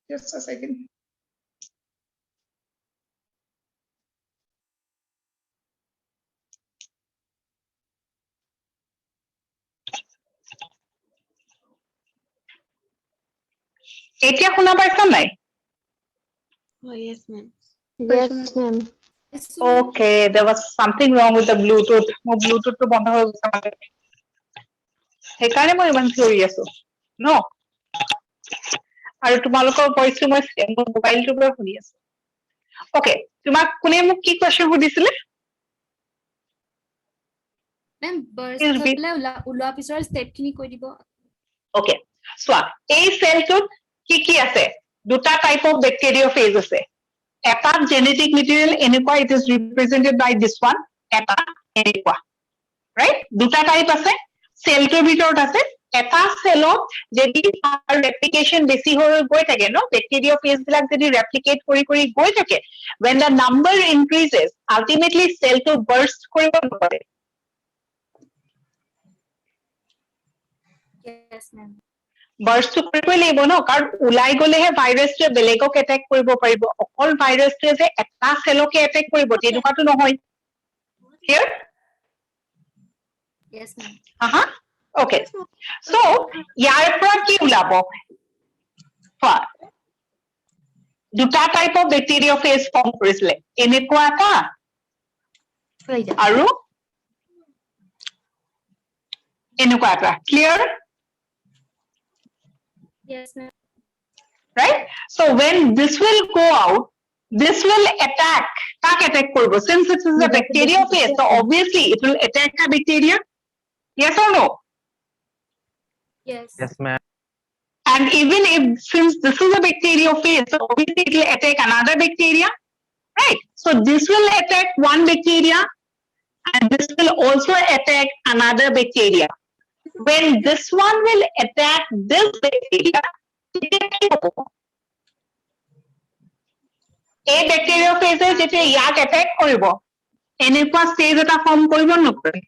just a second এতিয়া শুনা পাইছা নাই? Oh, yes, ma'am. Yes, ma'am. Okay, there was something wrong with the Bluetooth. মোৰ Bluetooth টো বন্ধ হৈ গৈছে মানে। সেইকাৰণে মই ইমান চিঞৰি আছো ন আৰু তোমালোকৰ ভইচটো মই মোৰ মোবাইলটোৰ পৰা শুনি আছো অকে তোমাক কোনে মোক কি কোৱেশ্চন সুধিছিলে মেম বাৰ্ষ্ট Please হৈ repeat. পেলাই ওলোৱা পিছৰ ষ্টেপ খিনি কৈ দিব অকে চোৱা এই সেলটোত কি আছে দুটা টাইপ অফ বেক্টেৰিয়াফেজ আছে এটা জেনেটিক মেটেৰিয়েল এনেকুৱা it is represented by this one এটা এনেকুৱা ৰাইট দুটা টাইপ আছে সেলটোৰ ভিতৰত আছে এটা সেলত যদি ৰেপ্লিকেশন বেছি হৈ গৈ থাকে ন বেক্টেৰিয়াফেজ বিলাক যদি ৰেপ্লিকেট কৰি গৈ থাকে when the number increases ultimately cell to burst কৰিব পাৰে yes ma'am বাৰ্ষ্টটো কৰিবই লাগিব ন কাৰণ ওলাই গলেহে ভাইৰাছটোৱে বেলেগক এটেক কৰিব পাৰিব অকল ভাইৰাছটোৱে যে এটা সেলকে এটেক কৰিব তেনেকুৱাটো নহয় clear yes ma'am aha okay so ইয়াৰ পৰা কি ওলাব দুটা টাইপ অফ বেক্টেৰিয়াফেজ ফৰ্ম কৰিছিলে এনেকুৱা এটা আৰু এনেকুৱা এটা clear yes ma'am right so when this will go out this will attack korbo since it is a bacteriophage so obviously it will attack the bacteria yes or no yes Yes, ma'am. and even if since this is a bacteriophage so obviously it will attack another bacteria right so this will attack one bacteria and this will also attack another bacteria when this one will attack this bacteria এই বেক্টেৰিয়াফেজে যেতিয়া ইয়াক এটেক কৰিব এনেকুৱা stage এটা form কৰিব নকৰে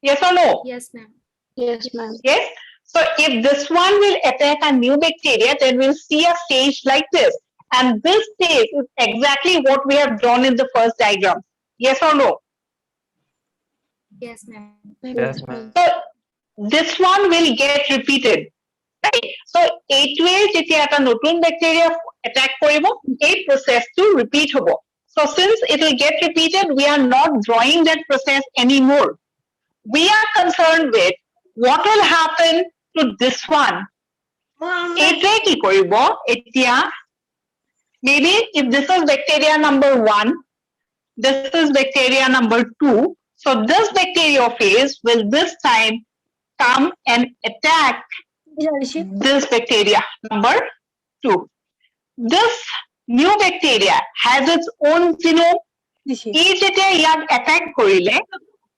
yes or no yes ma'am Yes, ma'am. yes so if this one will attack a new bacteria then we'll see a stage like this and this stage is exactly what we have drawn in the first diagram yes or no yes ma'am Yes, ma'am. so this one will get repeated right so এইটোৱে যেতিয়া এটা নতুন bacteria attack কৰিব এই process-টো repeat হ'ব so since it will get repeated we are not drawing that process anymore we are concerned with what will happen to this one এইটোৱে কি কৰিব এতিয়া maybe if this is bacteria number 1 this is bacteria number 2 so this bacteriophage will this time come and attack this bacteria number 2 this new bacteria has its own genome ই যেতিয়া ইয়াক attack কৰিলে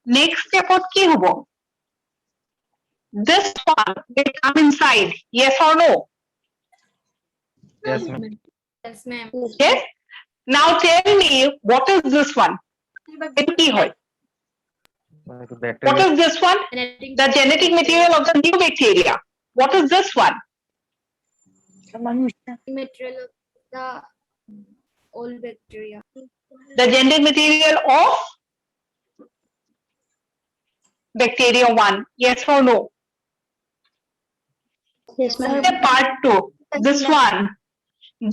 next step কি হ'ব this one will come inside yes or no Yes, ma'am. yes ma'am yes now tell me what is this one it কি হয় Like what bacteria. is this one genetic the genetic material of the new bacteria what is this one material of the old bacteria the genetic material of bacteria 1 yes or no Yes, ma'am. the part 2 this one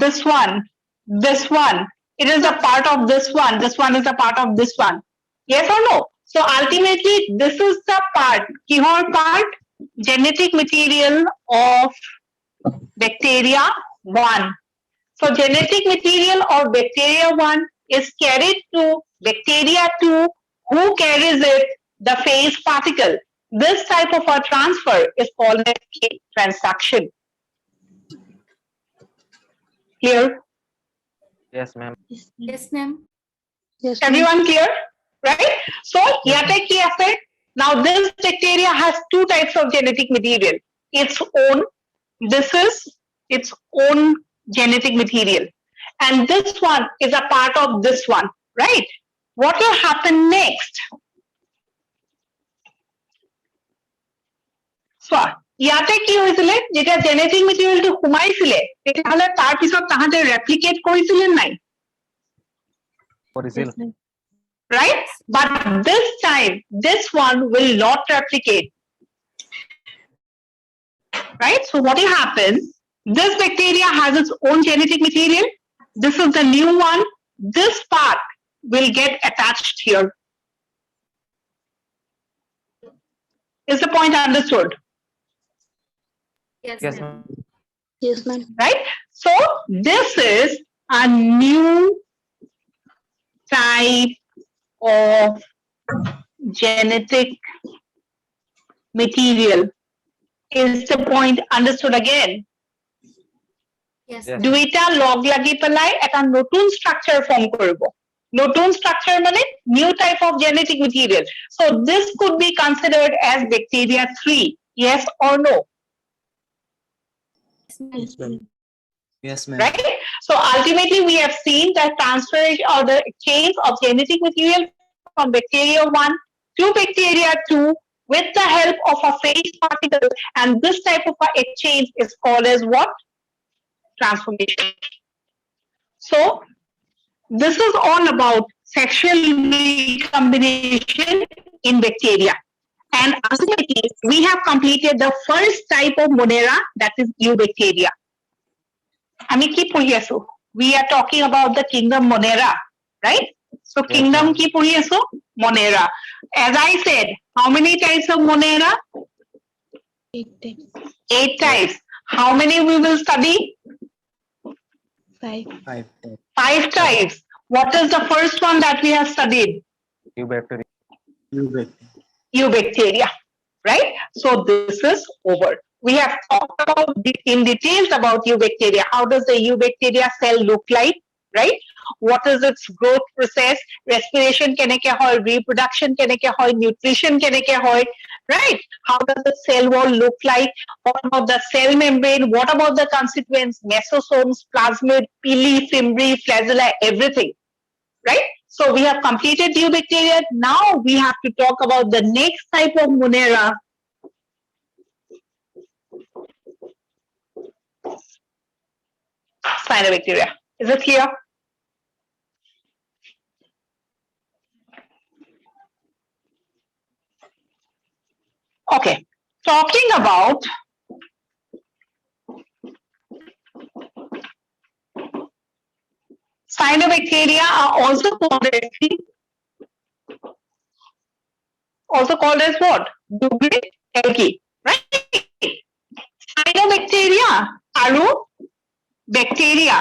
this one this one it is a part of this one is a part of this one yes or no so ultimately this is the part kihor part genetic material of bacteria 1 so genetic material of bacteria 1 is carried to bacteria 2 who carries it the phase particle this type of a transfer is called a transaction clear Yes, ma'am. yes ma'am Yes, ma'am. everyone clear right so yate ki ase now this bacteria has two types of genetic material its own this is its own genetic material and this one is a part of this one right what will happen next? চোৱা ইয়াতে কি হৈছিলে যেতিয়া genetic মেটেৰিয়েলটো সোমাইছিলে তেতিয়াহ'লে তাৰ পিছত তাহাঁতে ৰেপ্লিকেট কৰিছিলে নাই What is it? right? But this time, this one will not replicate. Right? So what will happen? This bacteria has its own genetic material. This is the new one. This part will get attached here. Is the point understood? Yes, Yes, ma'am. ma'am. Yes, ma'am. Right? So this is a new type of genetic material. Is the point understood again? Yes, Yes. দুইটা log লাগি পেলাই এটা নতুন structure form করব নতুন structure মানে new type of genetic material so this could be considered as bacteria 3 yes or no Yes, ma'am. Yes, ma'am. right so ultimately we have seen that transfer or the change of genetic material from bacteria 1 to bacteria 2 with the help of a phase particle and this type of a exchange is called as what transformation so this is all about sexual recombination in bacteria and ultimately we have completed the first type of Monera that is eubacteria আমি কি পঢ়ি আছো we are talking about the kingdom Monera right so Yes, kingdom ma'am. কি পঢ়ি আছো Monera as I said how many types of Monera 8 times. 8 types how many we will study 5. 5. 5 types what is the first one that we have studied Eubacteria. eubacteria right so this is over we have talked about in details about eubacteria how does the eubacteria cell look like right what is its growth process respiration keneke hoy reproduction keneke hoy nutrition keneke hoy right how does the cell wall look like what about the cell membrane what about the constituents mesosomes plasmid pili fimbriae flagella everything right so we have completed eubacteria now we have to talk about the next type of Monera cyanobacteria is it clear okay talking about cyanobacteria are also called as what Dubri algae right cyanobacteria aru bacteria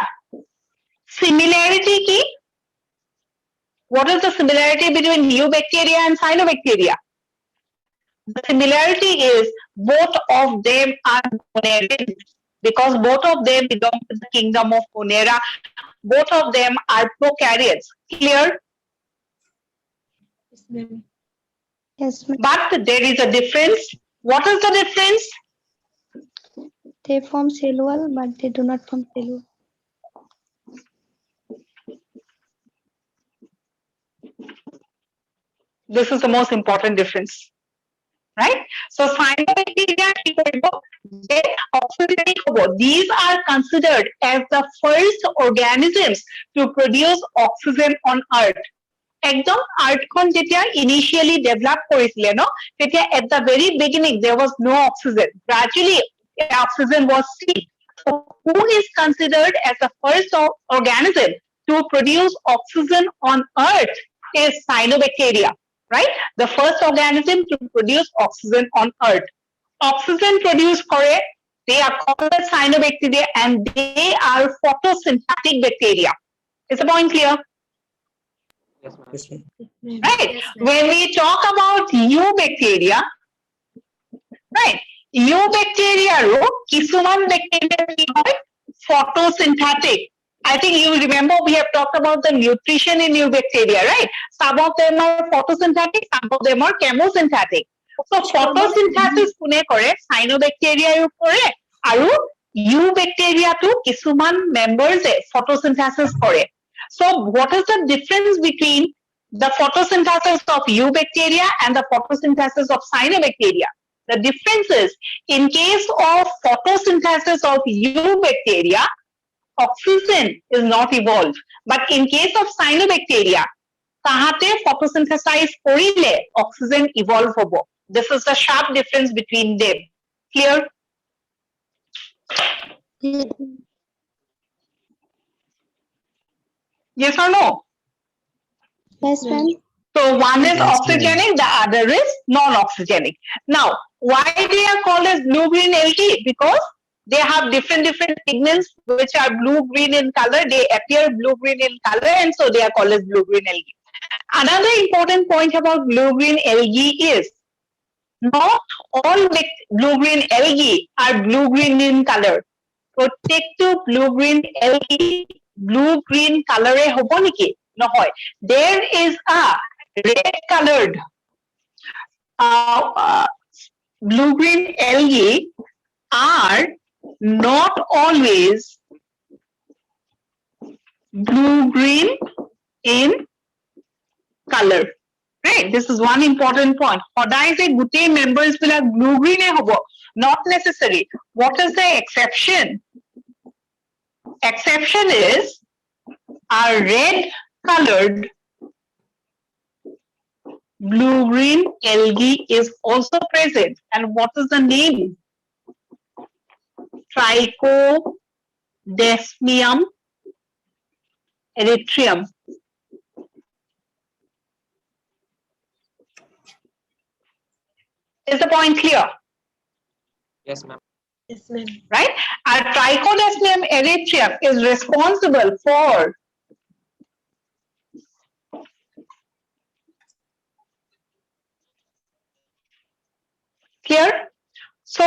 similarity ki what is the similarity between eubacteria and cyanobacteria the similarity is both of them are Monerians because both of them belong to the kingdom of Monera both of them are prokaryotes clear Yes, ma'am. Yes, ma'am. but there is a difference what is the difference They form cell wall, but they do not form cell wall. this is the most important difference right so cyanobacteria they oxidate hobo. These are considered as the first organisms to produce oxygen on earth একদম আর্থখন যেতিয়া initially develop কৰিছিলে ন তেতিয়া at the very beginning there was no oxygen gradually oxygen was seen so who is considered as the first organism to produce oxygen on earth is cyanobacteria right the first organism to produce oxygen on earth oxygen produced kore they are called as cyanobacteria and they are photosynthetic bacteria is the point clear Yes, ma'am. Yes, ma'am. right Yes, ma'am. when we talk about eubacteria right eubacteria ro kisuman bacteria ki hoy photosynthetic I think you remember we have talked about the nutrition in eubacteria right some of them are photosynthetic some of them are chemosynthetic so photosynthesis kune kore cyanobacteria kore aru eubacteria tu kisuman members photosynthesis kore so what is the difference between the photosynthesis of eubacteria and the photosynthesis of cyanobacteria. The difference is, in case of photosynthesis of eubacteria, oxygen is not evolved. But in case of cyanobacteria, tahate photosynthesize korile oxygen evolve hobo. This is the sharp difference between them. Clear? Yes or no? Yes, ma'am. So one is Yes, ma'am. oxygenic, the other is non-oxygenic. Now, why they are called as blue-green algae? Because they have different pigments which are blue-green in color. They appear blue-green in color, and so they are called as blue-green algae. Another important point about blue-green algae is not all blue-green algae are blue-green in color. Protective blue-green algae blue-green color e hobo niki? Nohoy. There is a red-colored blue-green algae are not always blue-green in color. Right? This is one important point. Hodai se gute members will have blue-green e hobo. Not necessary. What is the exception? Exception is a red-colored blue-green algae is also present. And what is the name? Trichodesmium erythraeum. Is the point clear? Yes, ma'am. Yes, ma'am. Right? Our Trichodesmium erythraeum is responsible for clear? So,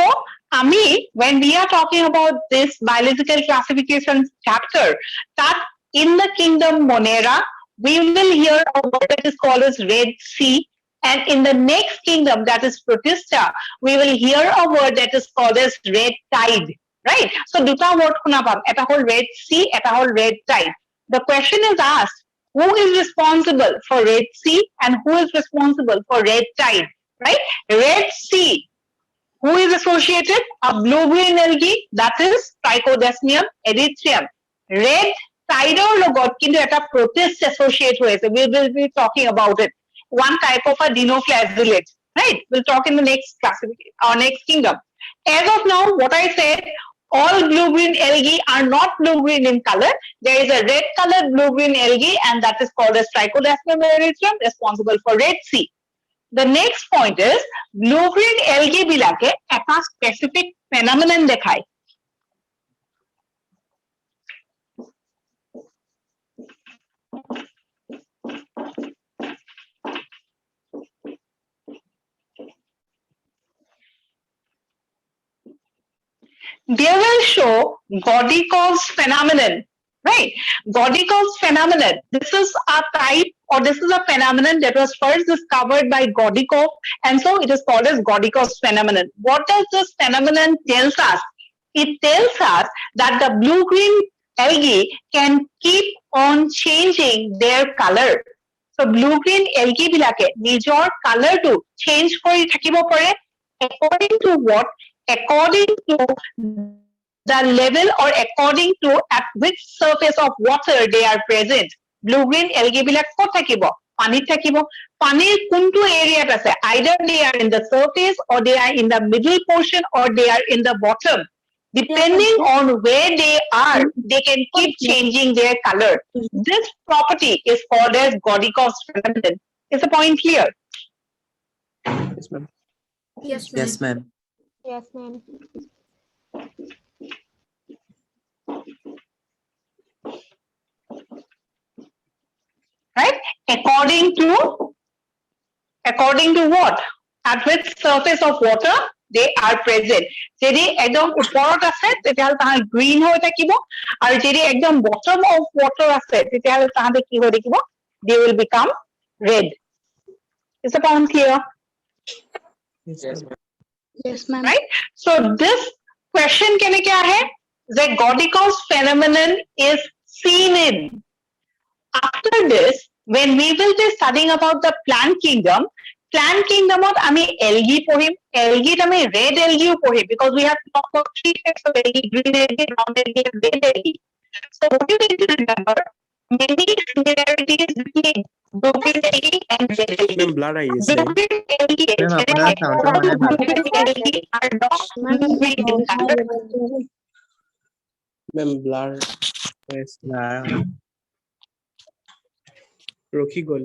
Ami, when we are talking about this biological classification chapter, that in the kingdom Monera, we will hear a word that is called as Red Sea. And in the next kingdom, that is Protista, we will hear a word that is called as Red Tide. Right? So, duta word kuna pam. Eta whole Red Sea, eta whole Red Tide. The question is asked, who is responsible for Red Sea and who is responsible for Red Tide? Right? Red Sea, who is associated? A blue-green algae, that is Trichodesmium erythraeum. Red tide or logot kintu eta protist associate hoise. We will be talking about it. One type of a dinoflagellate. Right? We'll talk in the next classification or next kingdom. As of now, what I said, all blue-green algae are not blue-green in color. There is a red-colored blue-green algae, and that is called as Trichodesmium erythraeum, responsible for Red Sea. The next point is blue-green algae bilake eta specific phenomenon dekhai. They will show Godikoff's phenomenon, right? Godikoff's phenomenon. This is a type or this is a phenomenon that was first discovered by Godikoff, and so it is called as Godikoff's phenomenon. What does this phenomenon tell us? It tells us that the blue-green algae can keep on changing their color. So blue-green algae bilake nijor color to change kori thakibo pare according to what? According to the level or according to at which surface of water they are present. Blue-green algae bilak ko thakibo? Panit thakibo. Panir kuntu area ase. Either they are in the surface or they are in the middle portion or they are in the bottom. Depending on where they are, they can keep changing their color. This property is called as Godikoff's phenomenon. Is the point clear? Yes, ma'am. Yes, ma'am. Yes, ma'am. Yes, ma'am. Right? According to what? At which surface of water they are present. Jedi ekdom uporot ase tetiahole tahar green hoy thakibo aru jedi ekdom bottom of water ase tetiahole tahate ki hoy thakibo? They will become red. Is the point clear? Yes, ma'am. Yes, ma'am. Right? So this question kene kya hai? The Godikoff's phenomenon is seen in. After this, when we will be studying about the plant kingdom, plant kingdom আমি algae পঢ়িম, algae আমি red algae পঢ়িম, because we have talked about 3 types of algae: green algae, brown algae, and red algae. So what you need to remember, many similarities between blue-green algae and red algae. Ma'am, blood I is Blue-green algae Ma'am, আপনার sound টা মনে হয় ভালো। blue-green algae are not blue-green in color. Ma'am, blood is না, রখি গল।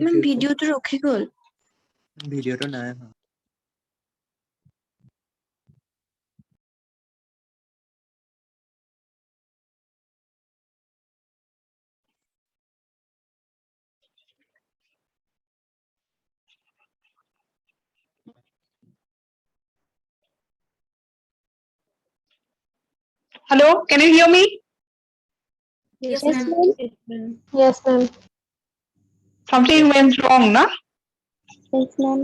মেম ভিডিওটো ৰখি গ'ল। ভিডিওটো নাই অহা। Hello, can you hear me? Yes, Yes, ma'am. ma'am. Yes, ma'am. Something went wrong, na? Yes, ma'am.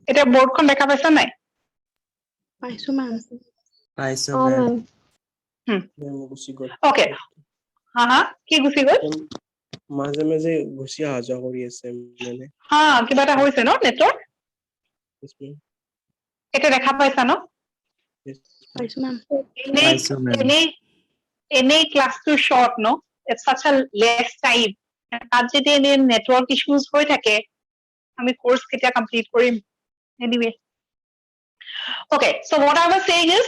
এটা বোর্ডখন দেখা পাইছা নাই? পাইছো মেম। পাইছো Oh, ma'am। ma'am. Ma'am, গুচি গল। Okay. হা কি গুচি গ'ল? Ma'am, মাজে মাজে গুচি অহা যোৱা কৰি আছে মানে। হা কিবা এটা হৈছে ন নেটৱৰ্ক? Yes, ma'am. এটা দেখা পাইছা ন? Yes, ma'am. পাইছো মেম। পাইছো ma'am। এনেই ক্লাছটো short ন? It's such a less time. তাত যদি এনে নেটৱৰ্ক issues হৈ থাকে, আমি course কেতিয়া complete Karim? Anyway. Okay, so what I was saying is,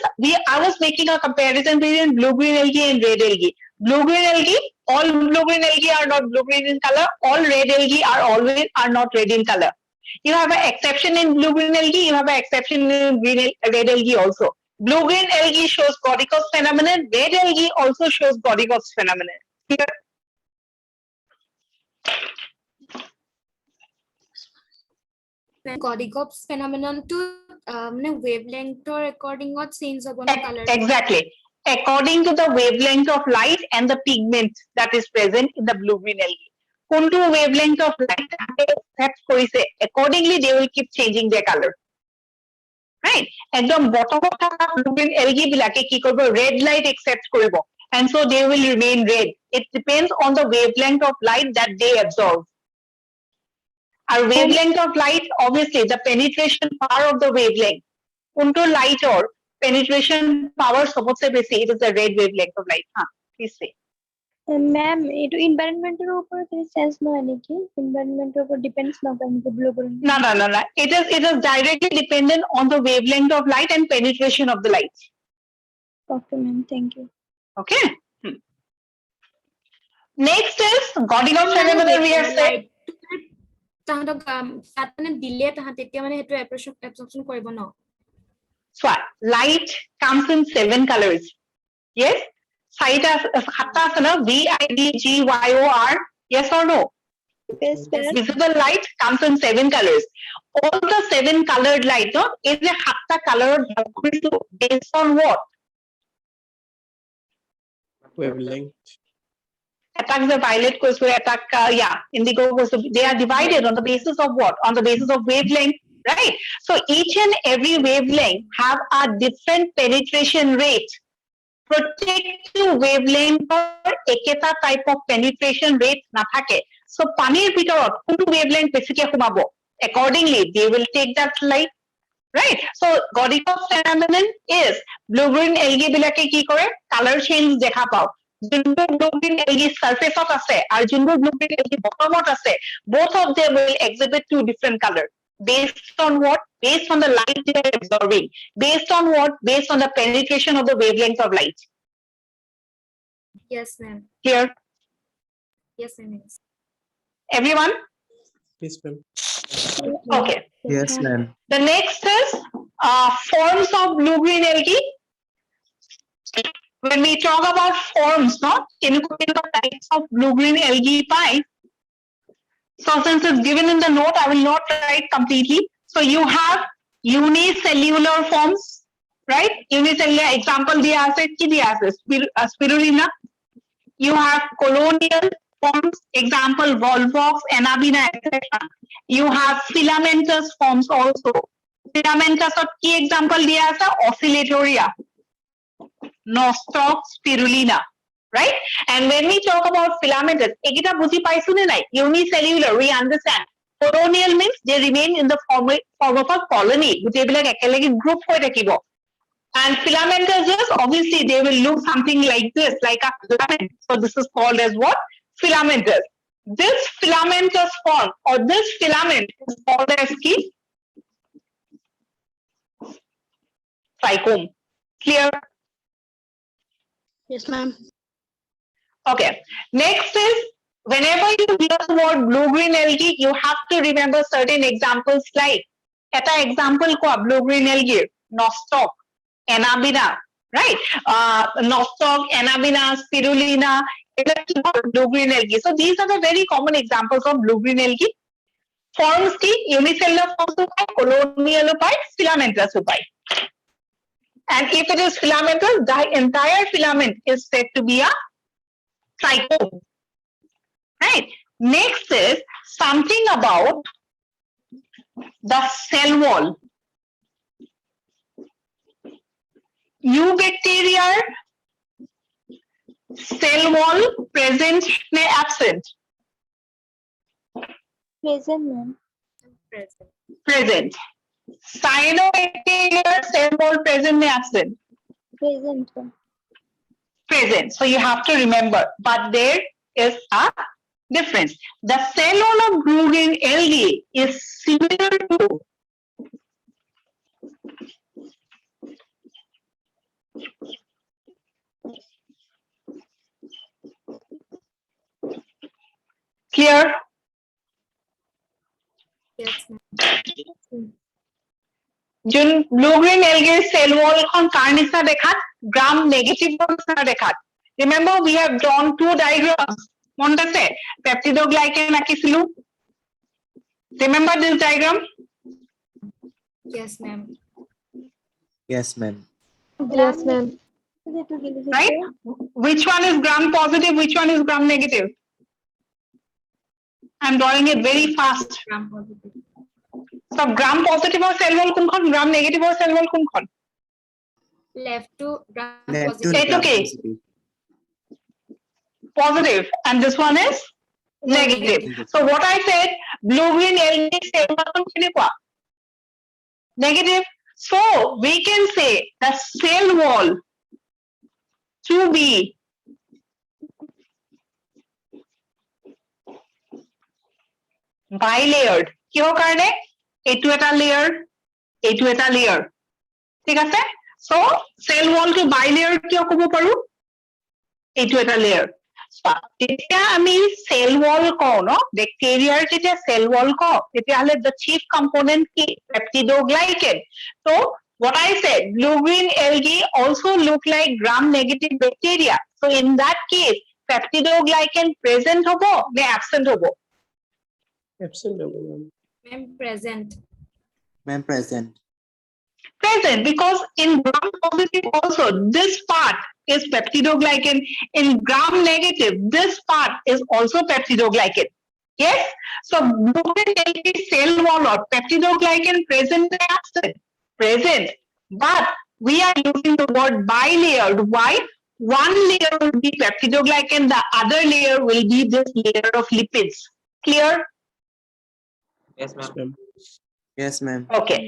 I was making a comparison between blue-green algae and red algae. Blue-green algae, all blue-green algae are not blue-green in color. All red algae are not red in color. You have an exception in blue-green algae. You have an exception in red algae also. Blue-green algae shows body cause phenomenon. Red algae also shows body cause phenomenon. Clear? Cordyceps phenomenon to wavelength or according or change of color. Exactly. According to the wavelength of light and the pigment that is present in the blue-green algae. Kountu wavelength of light accept korise, accordingly they will keep changing their color. Right? Ekdom bottom of the blue-green algae bilake ki koribo, red light accept koribo, and so they will remain red. It depends on the wavelength of light that they absorb. Our wavelength of light, obviously, the penetration power of the wavelength. Kountu light or penetration power sabse beshi, it is the red wavelength of light. Please say. Ma'am, it environmental উপর কিছু sense নয় নাকি? Environmental উপর depends না করে নাকি blue-green? No. It is directly dependent on the wavelength of light and penetration of the light. Okay, ma'am. Thank you. Okay. Next is Gaudinger phenomenon. We have said. তাহাঁতক তাত মানে দিলে তাহাঁত তেতিয়া মানে সেইটো absorption কৰিব ন? So light comes in 7 colors. Yes. সাতটা আছে ন? VIDGYOR. Yes or no? Yes, ma'am. Visible light comes in 7 colors. All the 7 colored light, no? Is the hatta color based on what? Wavelength. Attack the violet koisu, attack indigo koisu. They are divided on the basis of what? On the basis of wavelength, right? So each and every wavelength have a different penetration rate. Protective wavelength or eketa type of penetration rate nathake. So panir bitorot kuntu wavelength besike humabo. Accordingly, they will take that light. Right? So Gaudinger phenomenon is blue-green algae bilake ki kore? Color change dekha pao. Junbo blue-green algae surface of ase ar junbo blue-green algae bottom of ase, both of them will exhibit 2 different colors. Based on what? Based on the light they are absorbing. Based on what? Based on the penetration of the wavelength of light. Yes, ma'am. Clear? Yes, ma'am. Yes, Everyone? ma'am. Okay. Yes ma'am। The next is forms of blue-green algae. When we talk about forms, no? Kenuka types of blue-green algae pie. So since it's given in the note, I will not write completely. So you have unicellular forms, right? Unicellular example diya ase ki diya ase? Spirulina. You have colonial forms, example Volvox, Anabina, etc. You have filamentous forms also. Filamentous of key example diya ase? Oscillatoria, Nostoc, Spirulina. right? And when we talk about filamentous, ekita buji paisu ne nai? Unicellular, we understand. Colonial means they remain in the form of a colony. Gutei bilak ekelege group hoi thakibo. And filamentous is obviously they will look something like this, like a filament. So this is called as what? Filamentous. This filamentous form or this filament is called as key trichome. Clear? Yes, ma'am. Okay. Next is whenever you hear the word blue-green algae, you have to remember certain examples like eta example ko blue-green algae, nostoc, Anabina, right? Nostoc, Anabina, spirulina, blue-green algae. So these are the very common examples of blue-green algae. Forms ki unicellular forms upai, colonial upai, filamentous upai. And if it is filamentous, the entire filament is said to be a trichome. Right? Next is something about the cell wall. Eubacteria cell wall present ne absent? Present, ma'am. Present. Cyanobacteria cell wall present ne absent? Present, ma'am. Present. So you have to remember, but there is a difference. The cell wall of blue-green algae is similar to clear? Yes, ma'am. যোন blue-green algae cell wall খন কাৰ নিচিনা দেখাত gram negative নিচিনা দেখাত remember we have drawn two diagrams মনত আছে peptidoglycan আঁকিছিলো remember this diagram Yes, ma'am. Yes, ma'am. Yes, ma'am. right which one is gram positive which one is gram negative I'm drawing it very fast Gram positive. so gram positive or cell wall কোনখন gram negative or cell wall কোনখন Left to gram Left to positive. It's okay. Positive and this one is negative. So what I said, blue-green algae cell wall kenekwa? Negative. So we can say the cell wall to be bilayered. কিহৰ কাৰণে? এইটো এটা layer, এইটো এটা layer. ঠিক আছে? So cell wall to bilayered কিয় ক'ব পাৰো? এইটো এটা layer. তেতিয়া আমি cell wall কওঁ ন bacteria যেতিয়া cell wall কওঁ তেতিয়াহ'লে the chief component কি peptidoglycan so what I said blue-green algae also look like gram negative bacteria so in that case peptidoglycan present hobo নে absent hobo Absent হব ma'am. Ma'am, present. Ma'am, present. present because in gram positive also this part is peptidoglycan in gram negative this part is also peptidoglycan yes so blue-green algae cell wall or peptidoglycan present or absent present but we are using the word bilayered why one layer will be peptidoglycan the other layer will be this layer of lipids clear Yes, Yes, ma'am. Yes, ma'am. okay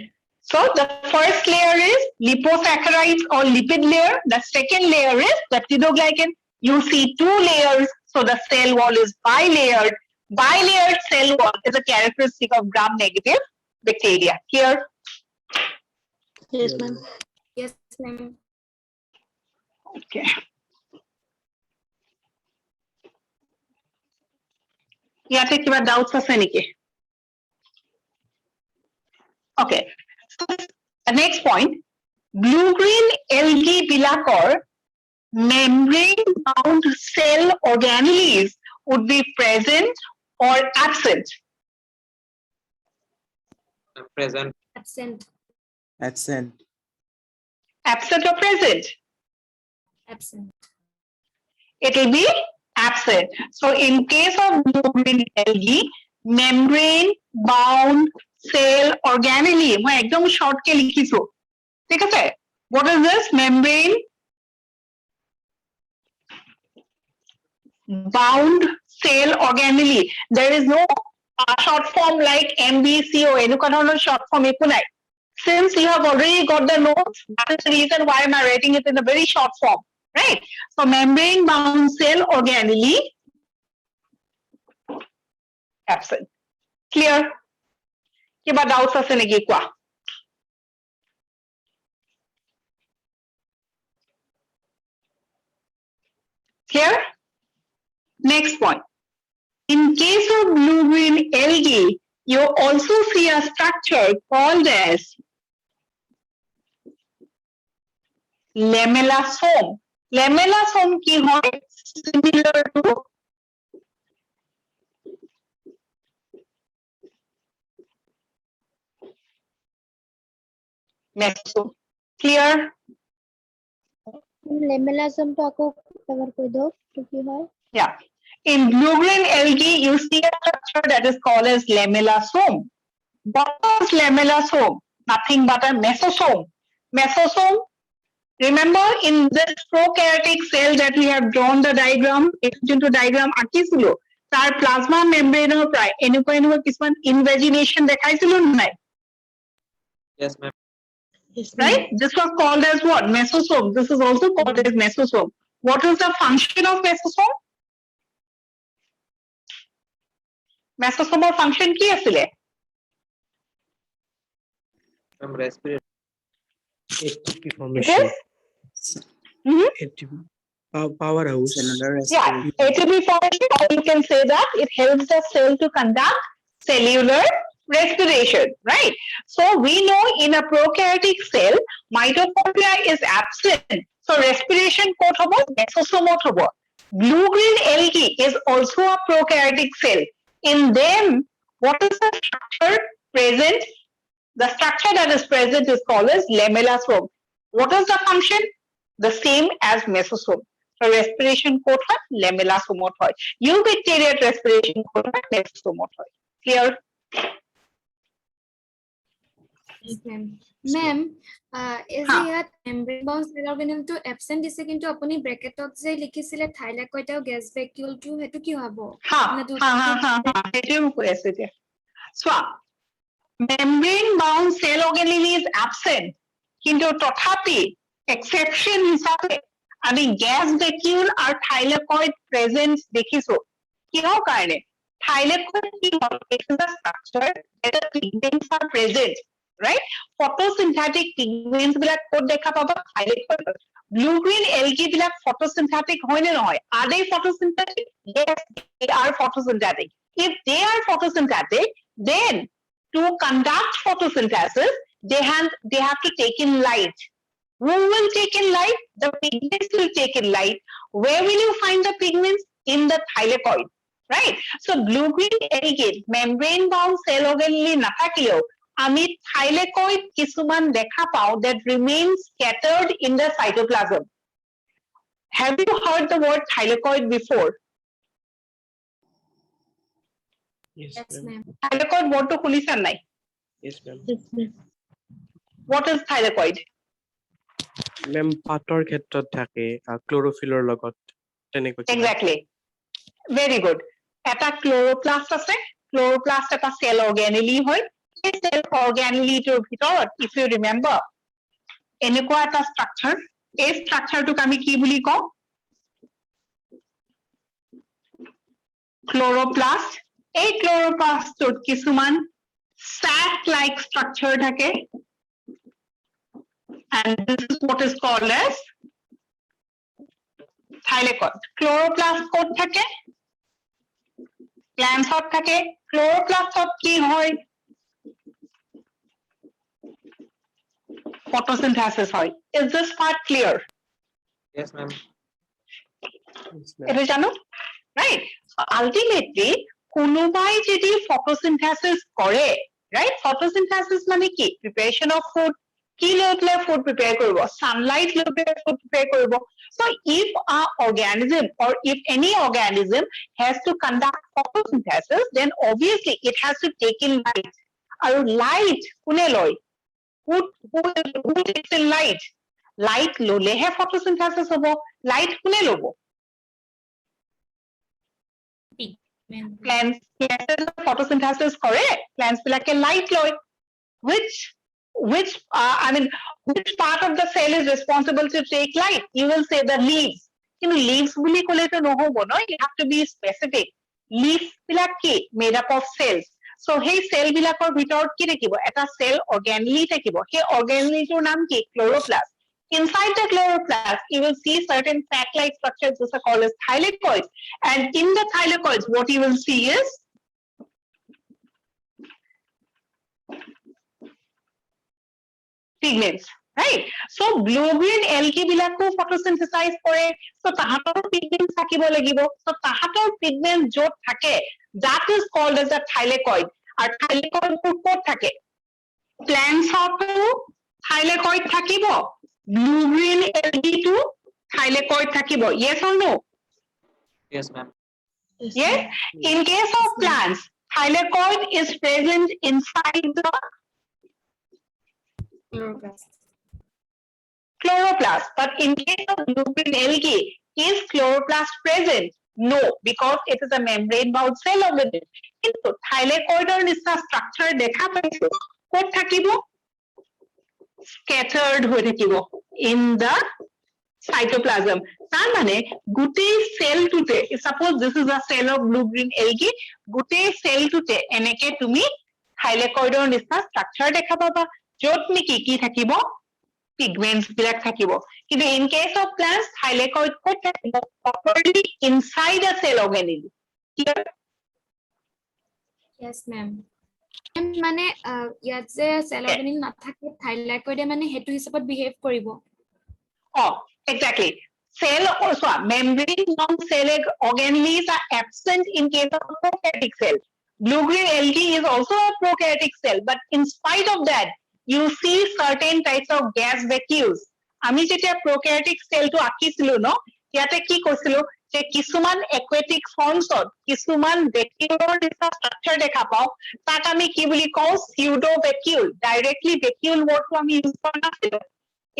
so the first layer is liposaccharides or lipid layer. The second layer is peptidoglycan. You see two layers, so the cell wall is bilayered. Bilayered cell wall is a characteristic of gram-negative bacteria. Here, Yes, ma'am. Yes, ma'am. okay. ইয়াতে কিবা doubts আছে নেকি? Okay. So, the next point, blue-green algae bilakor membrane-bound cell organelles would be present or absent. Present. Absent. Absent. Absent or present? Absent. It will be absent. So in case of blue-green algae, membrane-bound cell organelle, মই একদম short কে লিখিছো ঠিক আছে what is this membrane bound cell organelle. There is no short form like MBCO, এনেকুৱা ধৰণৰ short form একো নাই. Since you have already got the notes, that is the reason why am I writing it in a very short form, right? So membrane bound cell organelle absent. Clear? Kiba doubts ase neki kwa? Clear? Next point. In case of blue-green algae, you also see a structure called as lamellosome. Lamellosome ki hoy similar to mesosome. Clear? লেমেলাজম তো আকৌ cover কৰি দিও তো কি হয় Yeah. In blue-green algae, you see a structure that is called as lamellosome. What is lamellosome? Nothing but a mesosome. Mesosome, remember in this prokaryotic cell that we have drawn the diagram, into diagram akisilo, tar plasma membrane or pray, enukwa kisman invagination dekhaisilo nai. Yes, ma'am. Yes, Right? This was called as what? Mesosome. This is also called as mesosome. What is the function of mesosome? Mesosome function ki asile? Ma'am, respirate. ATP It formation. is? Mhm. ATP. Powerhouse. Cellular Yeah, respiration. ATP formation, or you can say that it helps the cell to conduct cellular respiration, right? So we know in a prokaryotic cell, mitochondria is absent. So respiration kot hobo, mesosome hobo. Blue-green algae is also a prokaryotic cell. In them, what is the structure present? The structure that is present is called as lamellosome. What is the function? The same as mesosome. So respiration kot hoy lamellosome hoy. Eubacteria respiration kot hoy mesosome hoy. Clear? মেম এই যে হা। ইয়াত membrane bound sell অৰ্গেনেলটো এবসেন্ট দিছে কিন্তু আপুনি ব্ৰেকেটত যে লিখিছিলে থাইলাকইড আৰু গেছ ভেকিউলটো হেতু কি হ'ব Ha, মানে ha, দুটা ha, ha, ha. সেইটোৱে মই কৈ আছো এতিয়া। চোৱা, membrane bound cell organelle is absent, কিন্তু তথাপি exception হিচাপে আমি gas vacuole আৰু thylakoid present দেখিছো। কিহৰ কাৰণে? Thylakoid কি হয়? It is a structure that the pigments are present, right? Photosynthetic pigments বিলাক ক'ত দেখা পাবা? Thylakoid। Blue-green algae বিলাক photosynthetic হয় নে নহয়? Are they photosynthetic? Yes, they are photosynthetic. If they are photosynthetic, then to conduct photosynthesis, they have to take in light. Who will take in light? The pigments will take in light. Where will you find the pigments? In the thylakoid, right? So blue-green algae, membrane-bound cell organelle nathakileo, আমি thylakoid কিছুমান দেখা পাও that remains scattered in the cytoplasm. Have you heard the word thylakoid before? Yes, Yes, ma'am. ma'am. Thylakoid wordটো শুনিছা নাই? Yes, ma'am. yes, ma'am. What is thylakoid? Ma'am, পাতৰ ক্ষেত্ৰত থাকে ক্লোৰোফিলৰ লগত তেনেকৈ কিবা। Exactly. Very good. এটা chloroplast আছে, chloroplast এটা cell organelle হয়। এই cell organelle টোৰ ভিতৰত, if you remember, এনেকুৱা এটা structure, এই structureটোক আমি কি বুলি কওঁ? Chloroplast. এই chloroplastটোত কিছুমান sac-like structure থাকে, and this is what is called as thylakoid. Chloroplast ক'ত থাকে? Glandsত থাকে। Chloroplastত কি হয়? Photosynthesis হয়। Is this part clear? Yes, ma'am. Yes, ma'am. এইটো জানো? Right? So ultimately, কোনোবাই যদি photosynthesis কৰে, right? Photosynthesis মানে কি? Preparation of food. কি লৈ পেলাই food prepare কৰিব? Sunlight লৈ পেলাই food prepare কৰিব। So if a organism or if any organism has to conduct photosynthesis, then obviously it has to take in light. আৰু light কোনে লয়? Who takes in light? Light ললেহে photosynthesis হ'ব। Light কোনে ল'ব? plants photosynthesis কৰে plants বিলাকে light লয় which I mean which part of the cell is responsible to take light you will say the leaves কিন্তু leaves বুলি ক'লে তো নহব ন you have to be specific leaf বিলাক কি made up of cells so hey cell বিলাকৰ ভিতৰত কি থাকিব এটা cell organelle থাকিব সেই organelle টোৰ নাম কি chloroplast inside the chloroplast you will see certain sac-like structures which are called as thylakoids and in the thylakoids what you will see is pigments right so blue green algae bilako photosynthesize kore so tahator pigments thakibo lagibo so tahator pigments jot thake that is called as a thylakoid ar thylakoid kot thake plants hoto thylakoid thakibo blue green algae to thylakoid thakibo yes or no Yes, ma'am. yes in case of plants thylakoid is present inside the chloroplast but in case of blue green algae is chloroplast present no because it is a membrane bound cell organism কিন্তু thylakoidৰ নিচিনা structure দেখা পাইছো ক'ত থাকিব scattered হৈ থাকিব in the cytoplasm তাৰ মানে গোটেই cell টোতে suppose this is a cell of blue green algae গোটেই cell টোতে এনেকে তুমি thylakoidৰ নিচিনা structure দেখা পাবা য'ত নেকি কি থাকিব pigments বিলাক থাকিব কিন্তু in case of plants thylakoid ক'ত থাকিব properly inside a cell organelle clear Yes, ma'am. মানে ইয়াত যে cell organelle নাথাকে thylakoid মানে হেতু হিচাপত behave কৰিব oh exactly cell also membrane bound cell organelles are absent in case of prokaryotic cell blue green algae is also a prokaryotic cell but in spite of that you see certain types of gas vacuoles আমি যেতিয়া prokaryotic cell to আঁকিছিলো ন ইয়াতে কি কৈছিলো যে কিছুমান aquatic forms কিছুমান vacuole structure দেখা পাও তাক আমি কি বুলি কওঁ pseudo vacuole directly vacuole word টো আমি ইউজ কৰা নাছিলো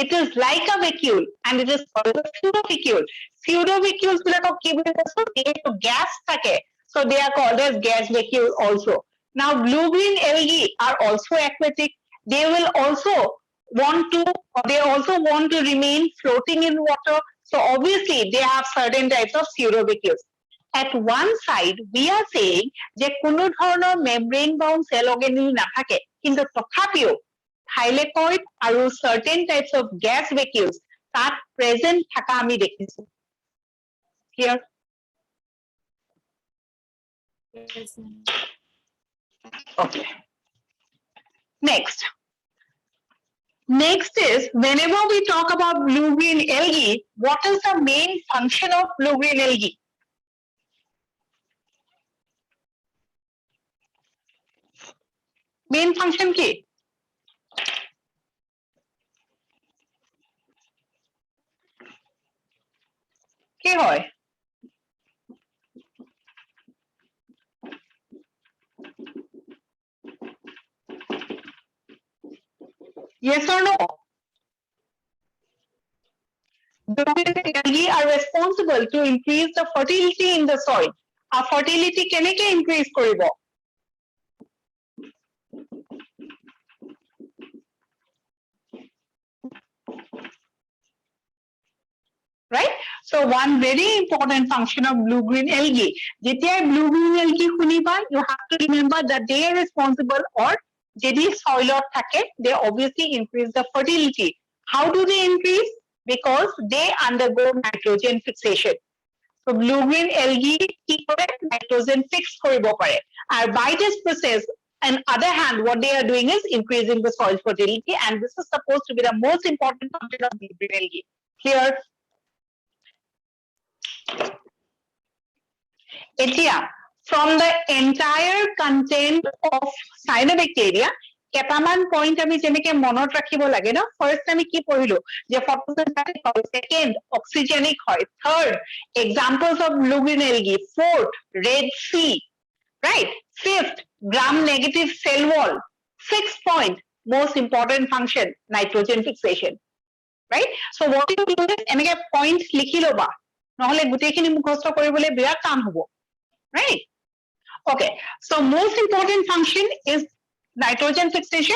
it is like a vacuole and it is called a pseudo vacuole বিলাকক কি বুলি কৈছো এইটো gas থাকে so they are called as gas vacuole also now blue green algae are also aquatic they will also want to remain floating in water so obviously they have certain types of pseudovacuoles at one side we are saying je kono dhoroner membrane bound cell organelle nathake kintu tothapiu thylakoid aru certain types of gas vacuoles tat present thaka ami dekhisu here Yes, ma'am. okay Next is whenever we talk about blue green algae, what is the main function of blue green algae? Main function কি? কি হয়? Yes or no? Blue green algae are responsible to increase the fertility in the soil. Our fertility কেনেকে increase কৰিব? Right? So one very important function of blue green algae. যেতিয়া blue green algae শুনিবা, you have to remember that they are responsible or যদি soilot থাকে, they obviously increase the fertility. How do they increase? Because they undergo nitrogen fixation. So blue green algae কি কৰে nitrogen fix কৰিব পাৰে. And by this process, on other hand, what they are doing is increasing the soil fertility, and this is supposed to be the most important function of blue green algae. Clear? এতিয়া from the entire content of cyanobacteria কেটামান point আমি যেনেকে মনত ৰাখিব লাগে ন first আমি কি পঢ়িলো যে photosynthetic হয় সেকেন্ড অক্সিজেনিক হয় third examples of blue green algae fourth red sea right fifth gram negative cell wall sixth point most important function nitrogen fixation right so what you do is এনেকে point লিখি লবা নহলে গোটেইখিনি মুখস্থ কৰিবলৈ বিৰাট টান হ'ব right Okay, so most important function is nitrogen fixation.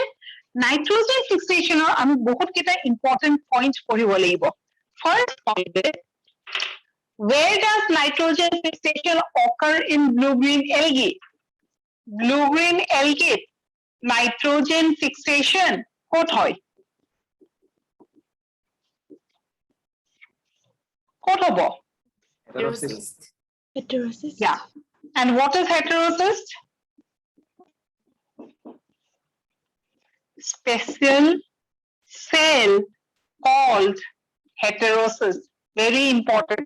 Nitrogen fixation or আমি বহুত কেটা important points পঢ়িব লাগিব. First point is, where does nitrogen fixation occur in blue-green algae? Blue-green algae nitrogen fixation ক'ত হয়? ক'ত হ'ব? Heterocyst. Heterocyst. Yeah. And what is heterocyst? Special cell called heterocyst. Very important.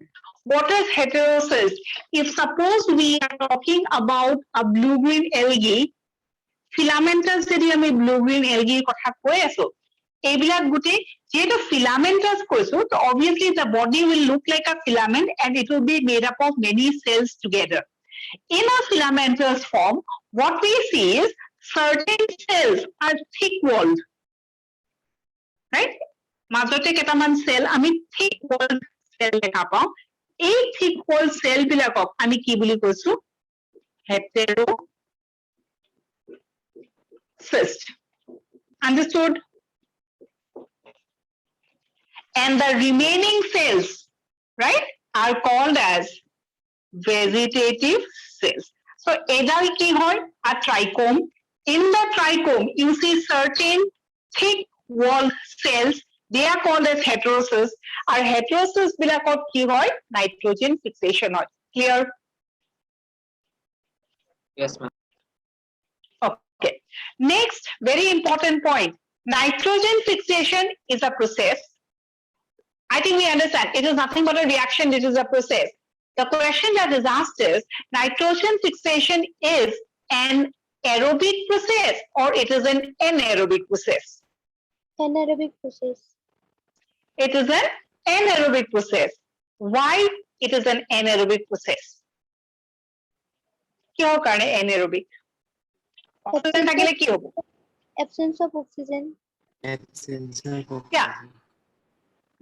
What is heterocyst? If suppose we are talking about a blue-green algae, filamentous যদি আমি blue-green algae কথা কৈ আছো, এইবিলাক গুটি যেহেতু filamentous কৈছো, so obviously the body will look like a filament and it will be made up of many cells together. In a filamentous form, what we see is certain cells are thick-walled, right? মাজতে কেইটামান cell আমি thick-walled cell দেখা পাওঁ. এই thick-walled cell বিলাকক আমি কি বুলি কৈছো? Heterocyst. Understood? And the remaining cells, right, are called as vegetative cells. So edal ki hoy? A trichome. In the trichome, you see certain thick-walled cells. They are called as heterocysts. Our heterocysts bilakot ki hoy? Nitrogen fixation hoy. Clear? Yes, ma'am. Okay. Next, very important point. Nitrogen fixation is a process. I think we understand. It is nothing but a reaction. It is a process. The question that is asked is, nitrogen fixation is an aerobic process or it is an anaerobic process? Anaerobic process. It is an anaerobic process. Why it is an anaerobic process? কিহৰ কাৰণে anaerobic? Oxygen থাকিলে কি হ'ব? Absence of oxygen. Yeah.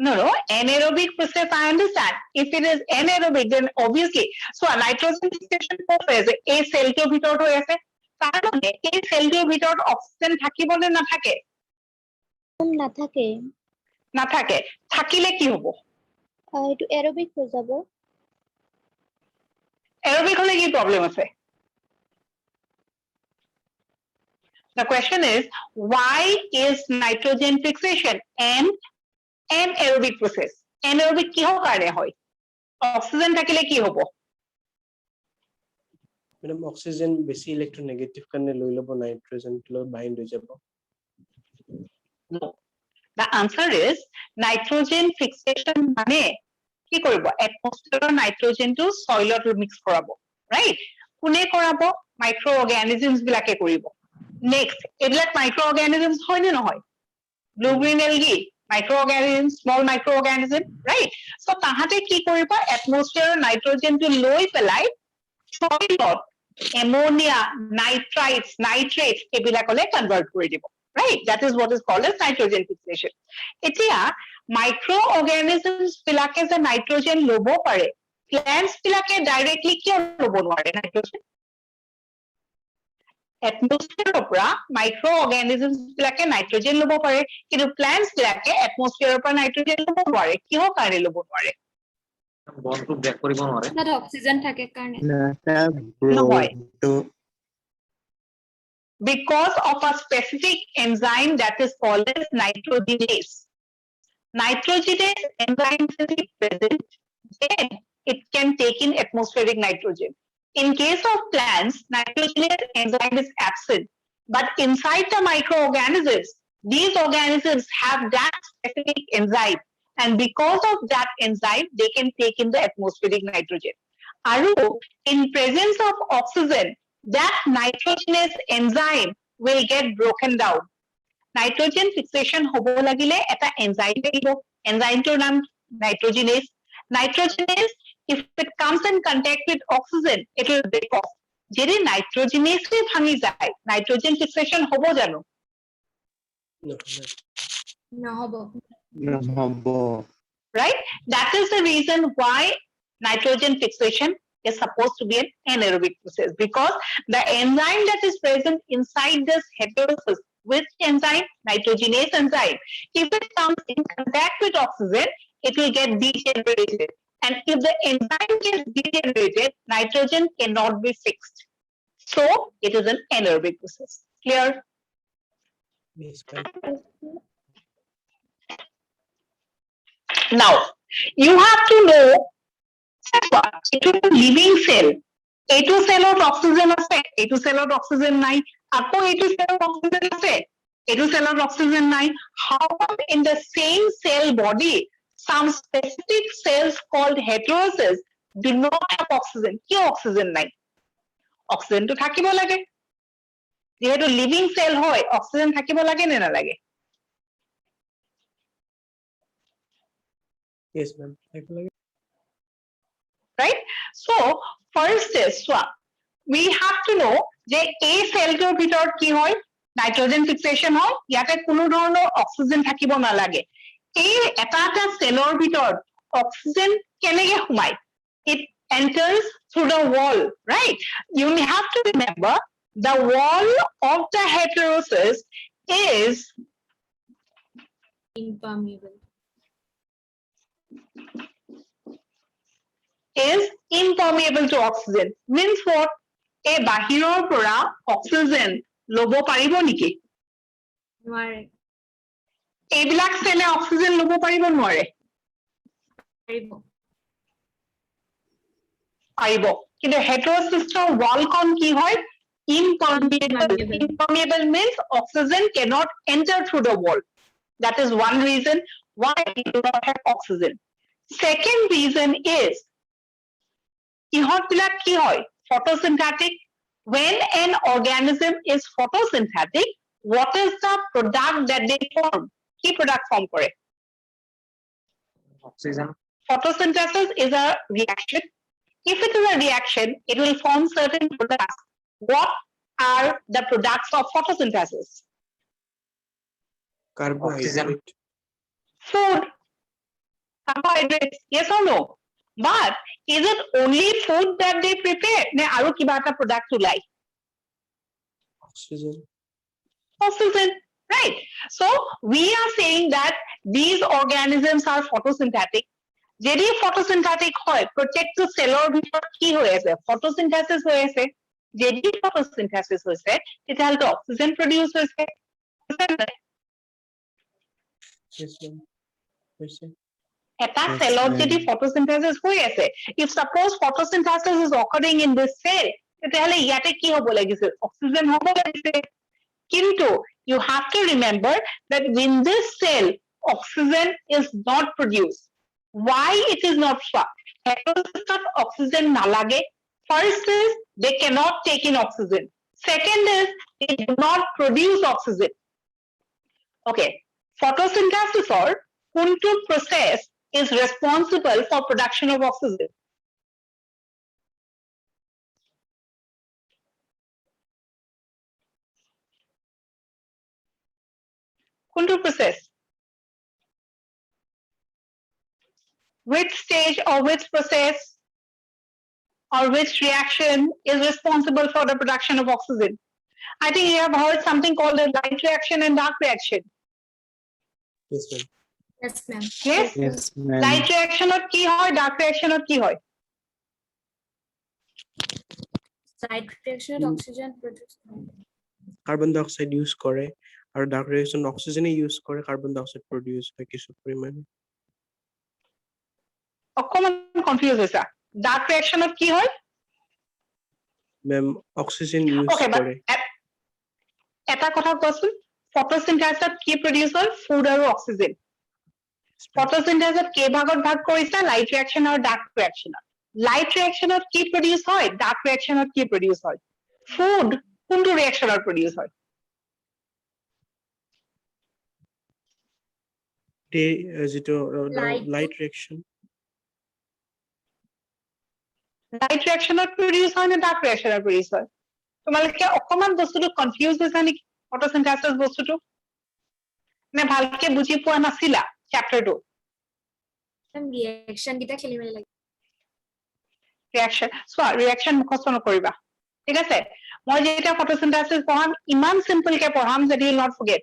No, anaerobic process, I understand. If it is anaerobic, then obviously, so a nitrogen fixation process, a cell টোৰ ভিতৰত হৈ আছে, তাৰ মানে এই cell টোৰ ভিতৰত oxygen থাকিব নে নাথাকে? নাথাকে। নাথাকে। থাকিলে কি হ'ব? এইটো aerobic হৈ যাব। Aerobic হলে কি problem আছে? The question is, why is nitrogen fixation an anaerobic process? Anaerobic কিহৰ কাৰণে হয়? Oxygen থাকিলে কি হ'ব? Madam, oxygen বেছি electronegative কাৰণে লৈ ল'ব nitrogen লৈ bind হৈ যাব. No. The answer is nitrogen fixation মানে কি কৰিব? Atmosphere nitrogen to soil mix কৰাব, right? কোনে কৰাব? Microorganisms বিলাকে কৰিব. Next, এইবিলাক microorganisms হয় নে নহয়? Blue-green algae, microorganisms, small microorganism, right? So তাহাঁতে কি কৰিব? Atmosphere nitrogen to লৈ পেলাই soil ammonia, nitrites, nitrates এইবিলাকলে convert কৰি দিব, right? That is what is called as nitrogen fixation. এতিয়া microorganisms বিলাকে যে nitrogen ল'ব পাৰে, plants বিলাকে directly কিয় ল'ব নোৱাৰে nitrogen? Atmosphere পৰা microorganisms বিলাকে nitrogen ল'ব পাৰে, কিন্তু plants বিলাকে atmosphere পৰা nitrogen ল'ব নোৱাৰে। কিহৰ কাৰণে ল'ব নোৱাৰে? Bond to break কৰিব নোৱাৰে। তাত অক্সিজেন থাকে কাৰণে। নহয়। Because of a specific enzyme that is called as nitrogenase. Nitrogenase enzyme is present, then it can take in atmospheric nitrogen. In case of plants, nitrogenase enzyme is absent, but inside the microorganisms, these organisms have that specific enzyme, and because of that enzyme, they can take in the atmospheric nitrogen. Aru, in presence of oxygen, that nitrogenase enzyme will get broken down. Nitrogen fixation hobo lagile eta enzyme লাগিব, enzyme tor naam nitrogenase. Nitrogenase, if it comes in contact with oxygen, it will break off. Jedi nitrogenase bhangi jay, nitrogen fixation hobo jano? নহব। Right? That is the reason why nitrogen fixation is supposed to be an anaerobic process because the enzyme that is present inside this heterosis, which enzyme? Nitrogenase enzyme. If it comes in contact with oxygen, it will get degenerated. And if the enzyme gets degenerated, nitrogen cannot be fixed. So it is an anaerobic process. Clear? Yes, ma'am. Now, you have to know it is a living cell. A2 cell of oxygen আছে, A2 cell of oxygen নাই, আকৌ A2 cell of oxygen আছে, A2 cell of oxygen নাই. How come in the same cell body, some specific cells called heterosis do not have oxygen? কিয় oxygen নাই? Oxygen তো থাকিব লাগে. যেহেতু living cell হয়, oxygen থাকিব লাগে নে নালাগে? Yes, ma'am. Right? So, first is swap. We have to know যে এই সেলটোৰ ভিতৰত কি হয় নাইট্ৰজেন ফিক্সেশন হয় ইয়াতে কোনো ধৰণৰ অক্সিজেন থাকিব নালাগে এই এটা সেলৰ ভিতৰত অক্সিজেন কেনেকৈ সোমায় it enters through the wall, right? You have to remember the wall of the heterosis is impermeable. Is impermeable to oxygen. Means what? A বাহিৰৰ পৰা oxygen ল'ব পাৰিব নেকি? নোৱাৰে এইবিলাক সেলে oxygen ল'ব পাৰিব নোৱাৰে? পাৰিব পাৰিব কিন্তু heterosisৰ wall খন কি হয়? Impermeable. Impermeable means oxygen cannot enter through the wall. That is one reason why we do not have oxygen. Second reason is ইহঁতবিলাক কি হয়? Photosynthetic. When an organism is photosynthetic, what is the product that they form? কি product form কৰে? Oxygen. Photosynthesis is a reaction. If it is a reaction, it will form certain products. What are the products of photosynthesis? Carbohydrate. Food. Carbohydrates. Yes or no? But is it only food that they prepare? Ne aru kiba eta product ulai? Oxygen. Oxygen, right? So we are saying that these organisms are photosynthetic. Jedi photosynthetic hoy, protective cellor bhitor ki hoye ase? Photosynthesis hoye ase. Jedi photosynthesis hoise, tetahle to oxygen produce hoise. Yes, ma'am. Yes, Eta Yes, cellot ma'am. jedi photosynthesis hoye ase. If suppose photosynthesis is occurring in this cell, tetahle iate ki hobo lagise? Oxygen hobo lagise. Kintu, you have to remember that in this cell, oxygen is not produced. Why it is not swapped? Heterosis of oxygen nalage. First is they cannot take in oxygen. Second is they do not produce oxygen. Okay, photosynthesis or kuntu process is responsible for production of oxygen. Kuntu process. Which stage or which process or which reaction is responsible for the production of oxygen? I think you have heard something called a light reaction and dark reaction. yes, ma'am. yes ma'am Yes? Yes, ma'am. Light reaction or ki hoy, dark reaction or ki hoy? side reaction Mm. oxygen produce Carbon dioxide use করে আর dark reaction অক্সিজেনে use করে carbon dioxide produce হয় কিছু পরিমাণে অকমান confuse হৈছা dark reaction কি হয় ma'am oxygen use okay but করে এটা কথা কোৱাচোন ফটোসিনথেসিসত কি প্ৰডিউস হয় ফুড আৰু অক্সিজেন ফটোসিনথেসিসত কি ভাগত ভাগ কৰিছা লাইট ৰিঅ্যাকশন আৰু ডার্ক ৰিঅ্যাকশনত লাইট ৰিঅ্যাকশনত কি প্ৰডিউস হয় ডার্ক ৰিঅ্যাকশনত কি প্ৰডিউস হয় ফুড কোনটো ৰিঅ্যাকশনত প্ৰডিউস হয় যেটো Light. লাইট রিঅ্যাকশন লাইট ৰিঅ্যাকশনত প্ৰডিউস হয় নে ডার্ক ৰিঅ্যাকশনত প্ৰডিউস হয় তোমালোকে অকমান বস্তুটো কনফিউজ হৈছা নেকি ফটোসিনথেসিস বস্তুটো নে ভালকে বুজি পোৱা নাছিলা চ্যাপ্টাৰটো reaction gita kheli meli lage reaction so reaction মুখস্থ নকৰিবা ঠিক আছে মই যেটা photosynthesis পঢ়াম Iman simple K পঢ়াম that you will not forget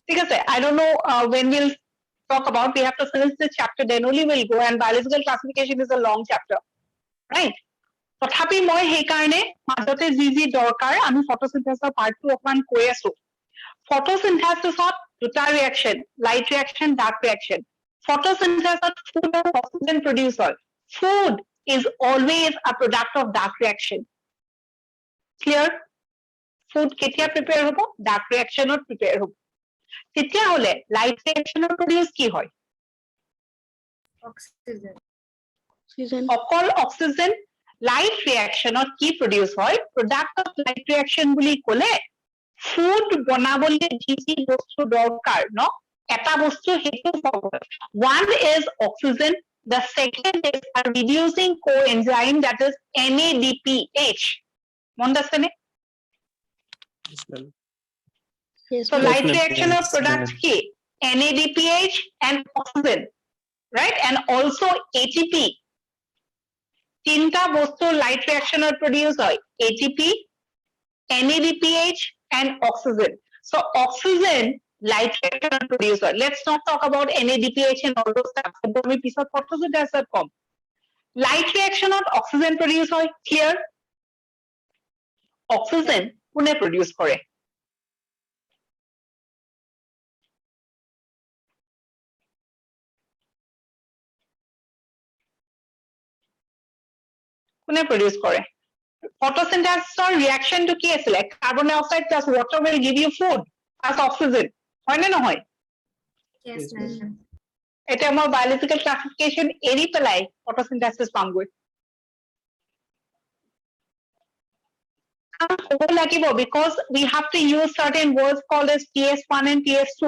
ঠিক আছে I don't know when we'll talk about we have to finish this chapter then only we'll go and biological classification is a long chapter right তথাপি মই সেই কাৰণে মাজতে যি দৰকাৰ আমি photosynthesis part 2 অকমান কৈ আছো photosynthesis দুটা reaction light reaction dark reaction photosynthesis food and oxygen produce হয় food is always a product of dark reaction clear food কেতিয়া prepare হ'ব dark reaction ত prepare হ'ব তেতিয়া হলে light reaction ত produce কি হয় Oxygen. Oxygen. অকল oxygen light reaction ত কি produce হয় product of light reaction বুলি ক'লে food বনাবলৈ যি বস্তু দৰকাৰ ন এটা বস্তু হেতু one is oxygen the second is a reducing coenzyme that is NADPH মন আছে নে Yes, ma'am. Yes, so ma'am. light ma'am. reaction of Yes, products ma'am. ki NADPH and oxygen right and also ATP tinta bostu light reaction or produce hoy ATP NADPH and oxygen so oxygen light reaction or produce hoy let's not talk about NADPH and all those stuff we pisot photosynthesis kom light reaction of oxygen produce hoy clear oxygen kune produce kore কোনে produce কৰে photosynthesis reaction to কি আছিল carbon dioxide plus water will give you food as oxygen হয় নে নহয় Yes, Yes, ma'am. এটা আমাৰ biological classification এৰি পেলাই photosynthesis পামগৈ হ'ব লাগিব because we have to use certain words called as PS1 and PS2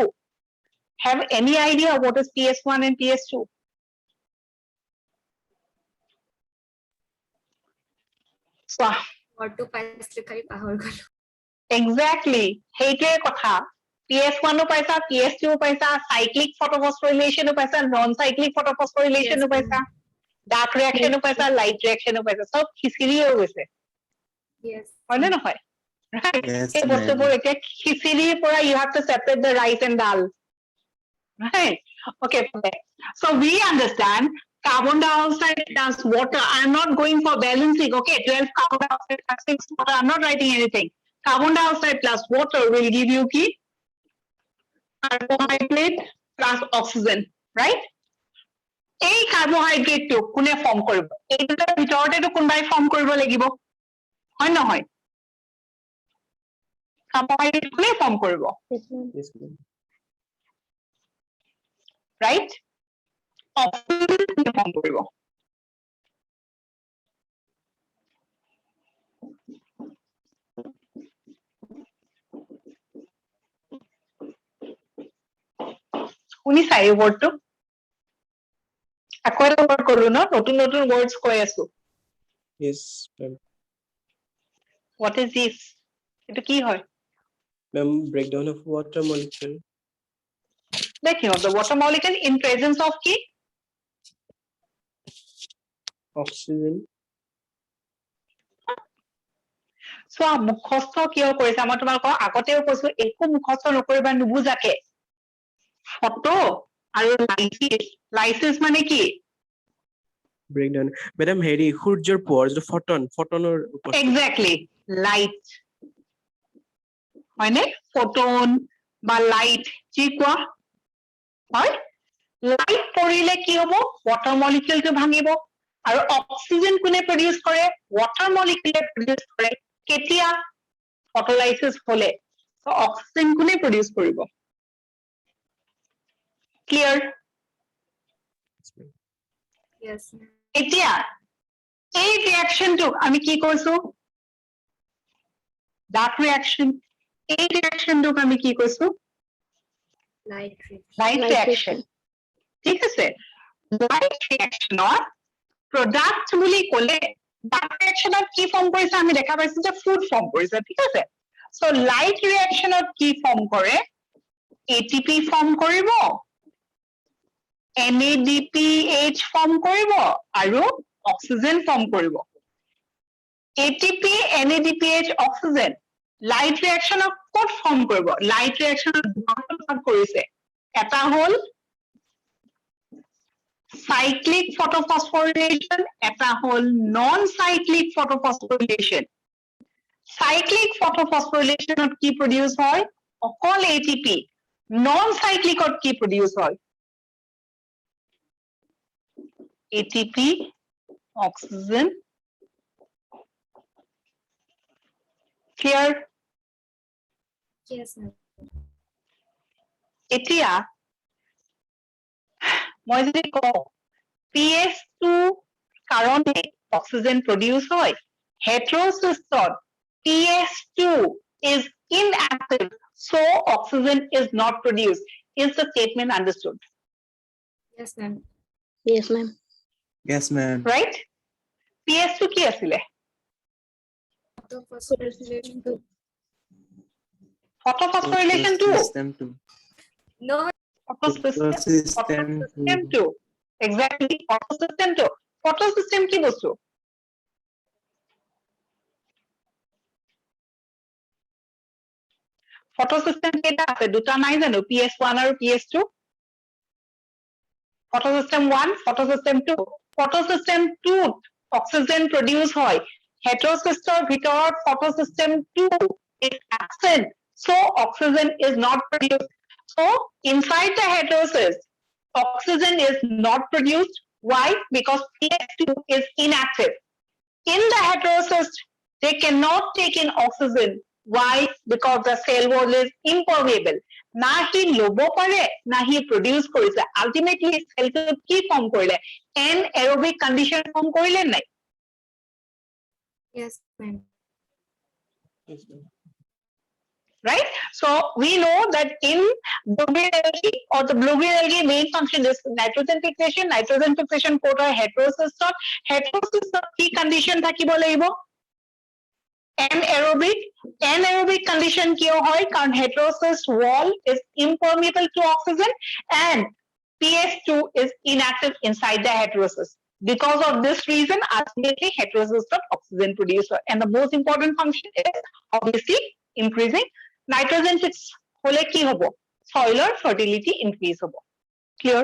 have any idea what is PS1 and PS2 so Word to pass খালি পাহৰ গলো exactly সেইটোৱে কথা PS1 ও পাইছা PS2 ও পাইছা cyclic photophosphorylation ও পাইছা non cyclic photophosphorylation ও Yes, পাইছা dark reaction ও পাইছা light reaction ও পাইছা সব খিচিৰি হৈ গৈছে yes হয় নে নহয় right Yes, এই বস্তুবোৰ এতিয়া খিচিৰিৰ পৰা you have to separate the rice and dal right okay so we understand carbon dioxide plus water I am not going for balancing okay 12 carbon dioxide plus 6 water I am not writing anything carbon dioxide plus water will give you ki carbohydrate plus oxygen right এই carbohydrate to কোনে form কৰিব এই দুটাৰ ভিতৰতে তো কোনবাই form কৰিব লাগিব হয় নহয় carbohydrate কোনে form কৰিব Yes, ma'am. Yes, ma'am. right oxygen কোনে form কৰিব শুনিছা এই wordটো আকৌ এটা word কলো ন নতুন নতুন words কৈ আছো Yes, ma'am. what is this এটো কি হয় Ma'am, breakdown of water molecule. breaking of the water molecule in presence of কি Oxygen. চোৱা মুখস্থ কিয় কৰিছে মই তোমালোকক আগতেও কৈছো একো মুখস্থ নকৰিবা নুবুজাকে ফটো আৰু লাইসিস মানে কি Breakdown. Madam, হেৰি সূৰ্যৰ পোহৰ যিটো ফটনৰ উপস্থিতি exactly light হয়নে ফটোন বা লাইট কি কোৱা হয় লাইট পৰিলে কি হ'ব water molecule টো ভাঙিব আৰু অক্সিজেন কোনে produce কৰে water molecule produce কৰে কেতিয়া photolysis হলে so অক্সিজেন কোনে produce কৰিব clear yes ma'am. এতিয়া এই ৰিঅ্যাকশনটো আমি কি কৈছো ডাৰ্ক ৰিঅ্যাকশন এই ৰিঅ্যাকশনটো আমি কি কৈছো light reaction light Light reaction ঠিক আছে লাইট ৰিঅ্যাকশনৰ প্ৰডাক্ট বুলি ক'লে ডাৰ্ক ৰিঅ্যাকশনত কি ফৰ্ম কৰিছে আমি দেখা পাইছো যে ফুড ফৰ্ম কৰিছে ঠিক আছে সো লাইট ৰিঅ্যাকশনত কি ফৰ্ম কৰে ATP ফৰ্ম কৰিব NADPH ফৰ্ম কৰিব আৰু oxygen form কৰিব ATP NADPH oxygen light reaction of ক'ত form কৰিব light reaction of কৰিছে এটা হল cyclic photophosphorylation eta hol non cyclic photophosphorylation cyclic photophosphorylation of ki produce hoy okol ATP non cyclic of ki produce hoy ATP oxygen clear Yes, ma'am. এতিয়া মই যদি কওঁ PS2 কারণে oxygen produce হয় হেটেরোসিস্টত PS2 is inactive so oxygen is not produced is the statement understood Yes, ma'am. Yes, ma'am. Yes, ma'am. right PS2 কি আছিলে Photophosphorylation two. photophosphorylation 2 System 2. No, Photosystem photosystem 2 exactly photosystem 2 photosystem কি বস্তু photosystem কেটা আছে দুটা নাই জানো PS1 আৰু PS2 photosystem 1 photosystem 2 photosystem 2 oxygen produce হয় heterosystem ভিতৰত photosystem 2 is absent so oxygen is not produced so inside the heterocyst oxygen is not produced why because PS2 is inactive in the heterocyst they cannot take in oxygen why because the cell wall is impermeable na hi lobo pare na hi produce korise ultimately cell to ki form korile anaerobic condition form korile nai yes, ma'am. right so we know that in blue-green algae or the blue-green algae main function is nitrogen fixation quota heterocyst ki condition thakibo lagibo anaerobic condition kiyo hoy karon heterocyst wall is impermeable to oxygen and PS2 is inactive inside the heterocyst because of this reason ultimately heterocyst of oxygen produce and the most important function is obviously increasing nitrogen fix hole ki hobo soil fertility increase hobo clear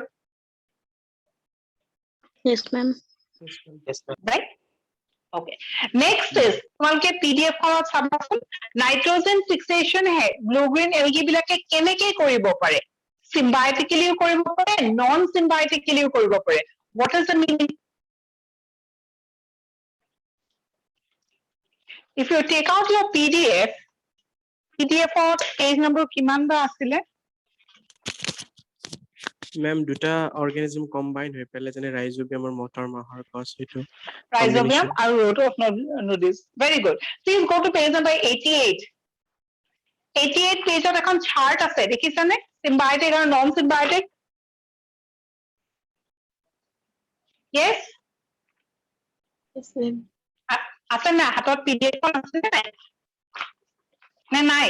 Yes, ma'am. Yes, ma'am. right okay next is তোমালকে pdf খনত চাবাচোন nitrogen fixation হে blue green algae বিলাকে কেনেকে কৰিব পাৰে symbiotically কৰিব পাৰে non symbiotically কৰিব পাৰে what is the meaning if you take out your pdf of page number কিমান বা আছিলে Ma'am, দুটা organism combined হৈ পেলাই যেনে rhizobium আৰু motor mahar gছ এইটো rhizobium combination. and root of nodules very good please go to page number 88 page এখন chart আছে দেখিছানে symbiotic আৰু non symbiotic yes Yes, ma'am. আছে না হাতত pdf খন আছে নে নাই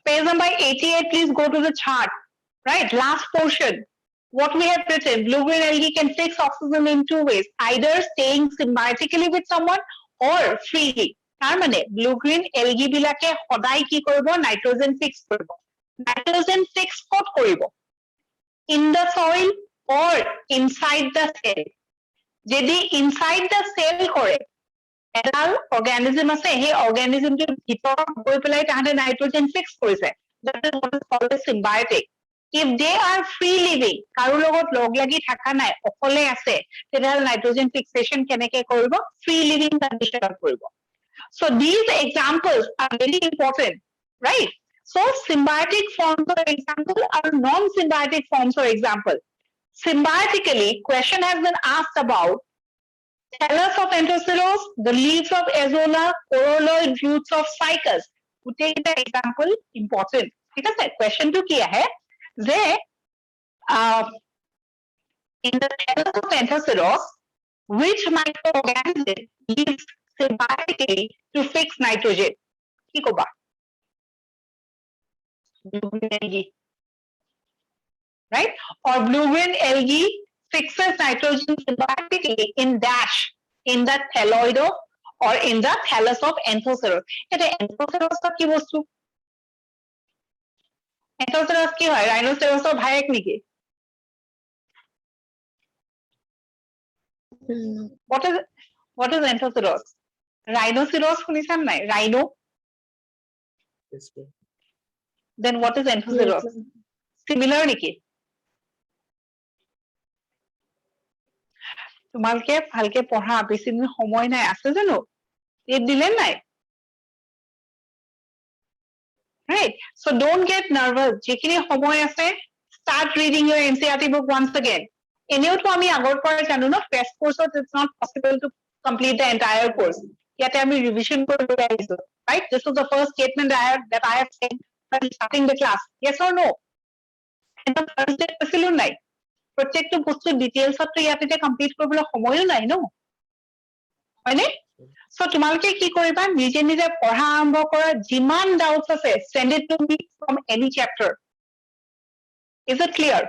page number 88 please go to the chart right last portion what we have written blue green algae can fix oxygen in two ways either staying symbiotically with someone or freely tar mane blue green algae bilake hodai ki koribo nitrogen fix kot koribo in the soil or inside the cell jedi inside the cell kore এডাল organism আছে হে organism টো ভিতৰ গৈ পেলাই তাহাতে nitrogen fix কৰিছে that is what is called a symbiotic if they are free living কাৰো লগত log লাগি থাকা নাই অকলে আছে তেতিয়াহলে nitrogen fixation কেনেকে কৰিব free living condition কৰিব so these examples are very important right so symbiotic forms for example are non symbiotic forms for example symbiotically question has been asked about thallus of Enteroceros, the leaves of Azolla, corolloid roots of Cycas. We take the example important. Because the question to kya hai, they in the thallus of Enteroceros, which microorganism lives symbiotically to fix nitrogen? Ki koba? Blue green algae. Right? Or blue green algae fixes nitrogen symbiotically in dash in the thalloid of or in the thallus of Anthoceros. Eta Anthoceros ki bostu? Anthoceros ki hoy? Rhinoceros or bhayek niki? What is Anthoceros? Rhinoceros শুনিছান নাই? Rhino? Yes, ma'am. Then what is Anthoceros? Similar niki? তোমালকে ভালকে পঢ়া বেছি দিন সময় নাই আছে জানো এই দিলেন নাই right so don't get nervous যেখিনি সময় আছে start reading your NCERT book once again এনেও তো আমি আগৰ পৰা জানো ন fresh course it's not possible to complete the entire course ইয়াতে আমি revision কৰিব লাগিব right this is the first statement that I have said while starting the class yes or no and the first day কৈছিলো নাই প্ৰত্যেকটো বস্তু ডিটেইলছত ইয়াতে complete কৰিবলৈ সময়ও নাই ন হয়নে সো তোমালকে কি কৰিবা নিজে নিজে পঢ়া আৰম্ভ কৰা যিমান ডাউটস আছে send it to me from any chapter is it clear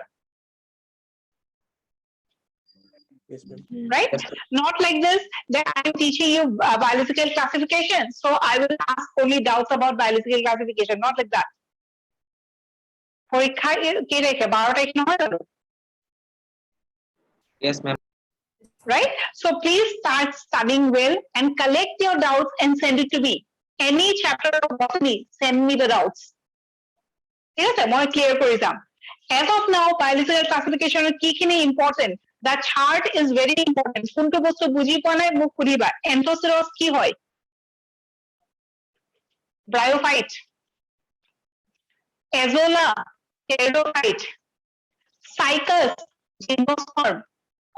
Yes, ma'am. right not like this that I am teaching you biological classification so I will ask only doubts about biological classification not like that পৰীক্ষা কি ৰেখে 12 তাৰিখ নহয় জানো Yes, ma'am. right so please start studying well and collect your doubts and send it to me any chapter of botany send me the doubts ঠিক আছে মই clear কৰি যাম as of now biological classification কি খিনি important the chart is very important কোনটো বস্তু বুজি পোৱা নাই মোক সুধিবা Anthoceros কি হয় bryophyte azolla pteridophyte cycas gymnosperm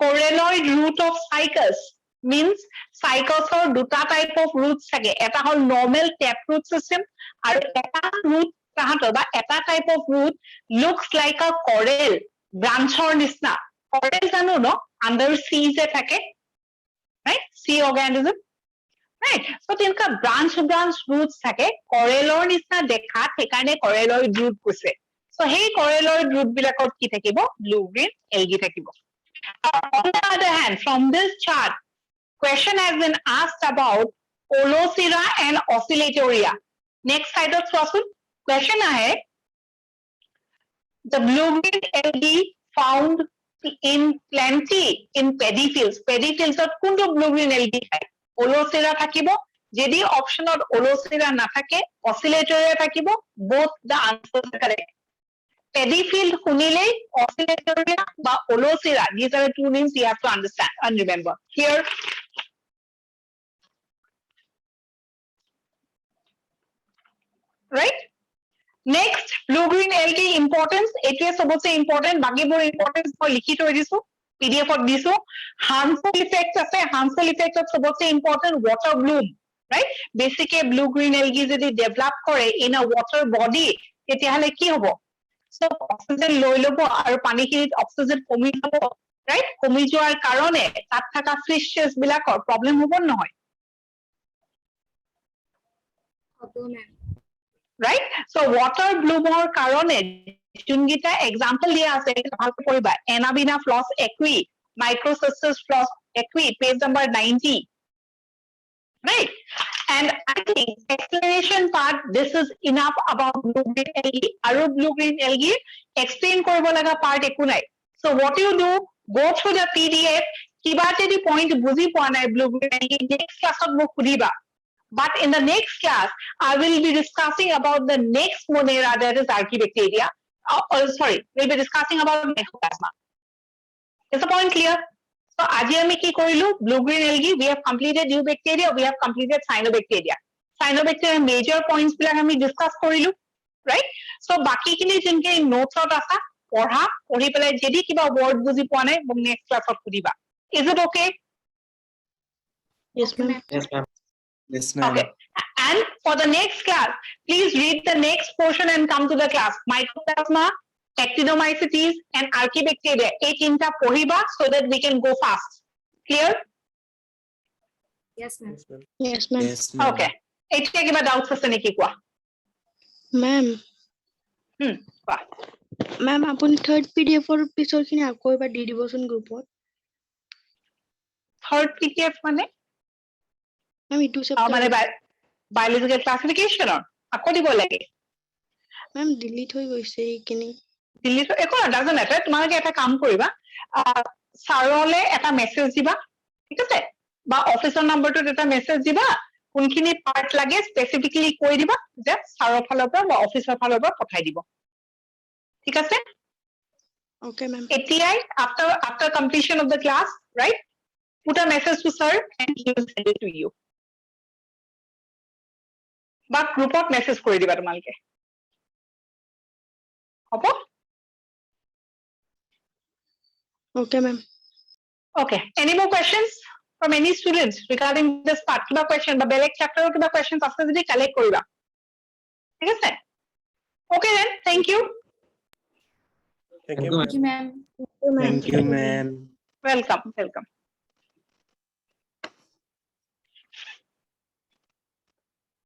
coralloid root of cycas means cycas or duta type of roots thake eta hol normal taproot system aru eta root tahato ba eta type of root looks like a coral branch or nisna coral jano no under sea je thake right sea organism right so tinka branch roots thake coral or nisna dekha thekane coralloid root kuse so hey coralloid root bilakot ki thakibo blue green algae thakibo on the other hand from this chart question has been asked about Olosira and Oscillatoria next slide of question ahe the blue green algae found in plenty in paddy fields of kunto blue green algae hai Olosira thakibo jedi option of Olosira na thake Oscillatoria thakibo both the answers are correct paddy field hunile Oscillatoria ba Olosira these are the two names you have to understand and remember here right next blue green algae importance it is sobose important bagi bor importance moi likhi thoi disu pdf ot disu harmful effects of sobose important water bloom right basically blue green algae jodi develop kore in a water body etia hale ki hobo so oxygen loi lobo aru pani kinit oxygen komi jabo right komi joar karone tat thaka fishes bilakor problem hobo nohoy হ'ব মেম right so water bloom or karone jungita example dia ase bhalke poriba Anabina floss equi Microcystis floss equi page number 90 right and I think explanation part this is enough about blue green algae aru blue green algae explain koribo laga part eku nai so what you do go through the PDF kiba jodi point buji poa nai blue green algae next class ot mok puriba but in the next class I will be discussing about the next monera that is Archaebacteria sorry we'll be discussing about Mycoplasma is the point clear so aji ami ki korilu blue green algae we have completed Eubacteria we have completed Cyanobacteria major points bilak ami discuss korilu right so baki kini jinke notes ot asa পঢ়া পঢ়ি পেলাই যদি কিবা word বুজি পোৱা নাই মোক next class ত সুধিবা is it okay Yes, ma'am. Yes, ma'am. Yes, ma'am. okay and for the next class please read the next portion and come to the class Mycoplasma Actinomycetes and Archaebacteria ei tinta পঢ়িবা so that we can go fast clear yes ma'am Yes, ma'am. Yes, ma'am. Yes, ma'am. okay এতিয়া কিবা doubts আছে নেকি কোৱা Ma'am, কোৱা মেম আপুনি third PDF ৰ পিছৰখিনি আকৌ এবাৰ দি দিবচোন গ্ৰুপত থাৰ্ড PDF মানে মেম ইটো মানে চেপ্টাৰ বায়োলজিকেল ক্লাছিফিকেশ্যনৰ আকৌ দিব লাগে মেম ডিলিট হৈ গৈছে এইখিনি দিল্লী একো ডাজন্ট মেটাৰ তোমালোকে এটা কাম কৰিবা ছাৰলে এটা মেছেজ দিবা ঠিক আছে বা অফিচৰ নম্বৰটোত এটা মেছেজ দিবা কোনখিনি পাৰ্ট লাগে স্পেচিফিকেলি কৈ দিবা যে ছাৰৰ ফালৰ পৰা বা অফিচৰ ফালৰ পৰা পঠাই দিব ঠিক আছে ওকে মেম এতিয়াই after completion of the class right put a message to sir and he will send it to you বা গ্ৰুপত মেছেজ কৰি দিবা তোমালোকে হ'ব ওকে মেম Okay. Any more questions from any students regarding this part? Kiba question ba belek chapter or kiba questions after the collect koriba. ठीक আছে? Okay then. Thank you. Thank you. you, Thank you, ma'am. Thank you, ma'am. Welcome. Welcome.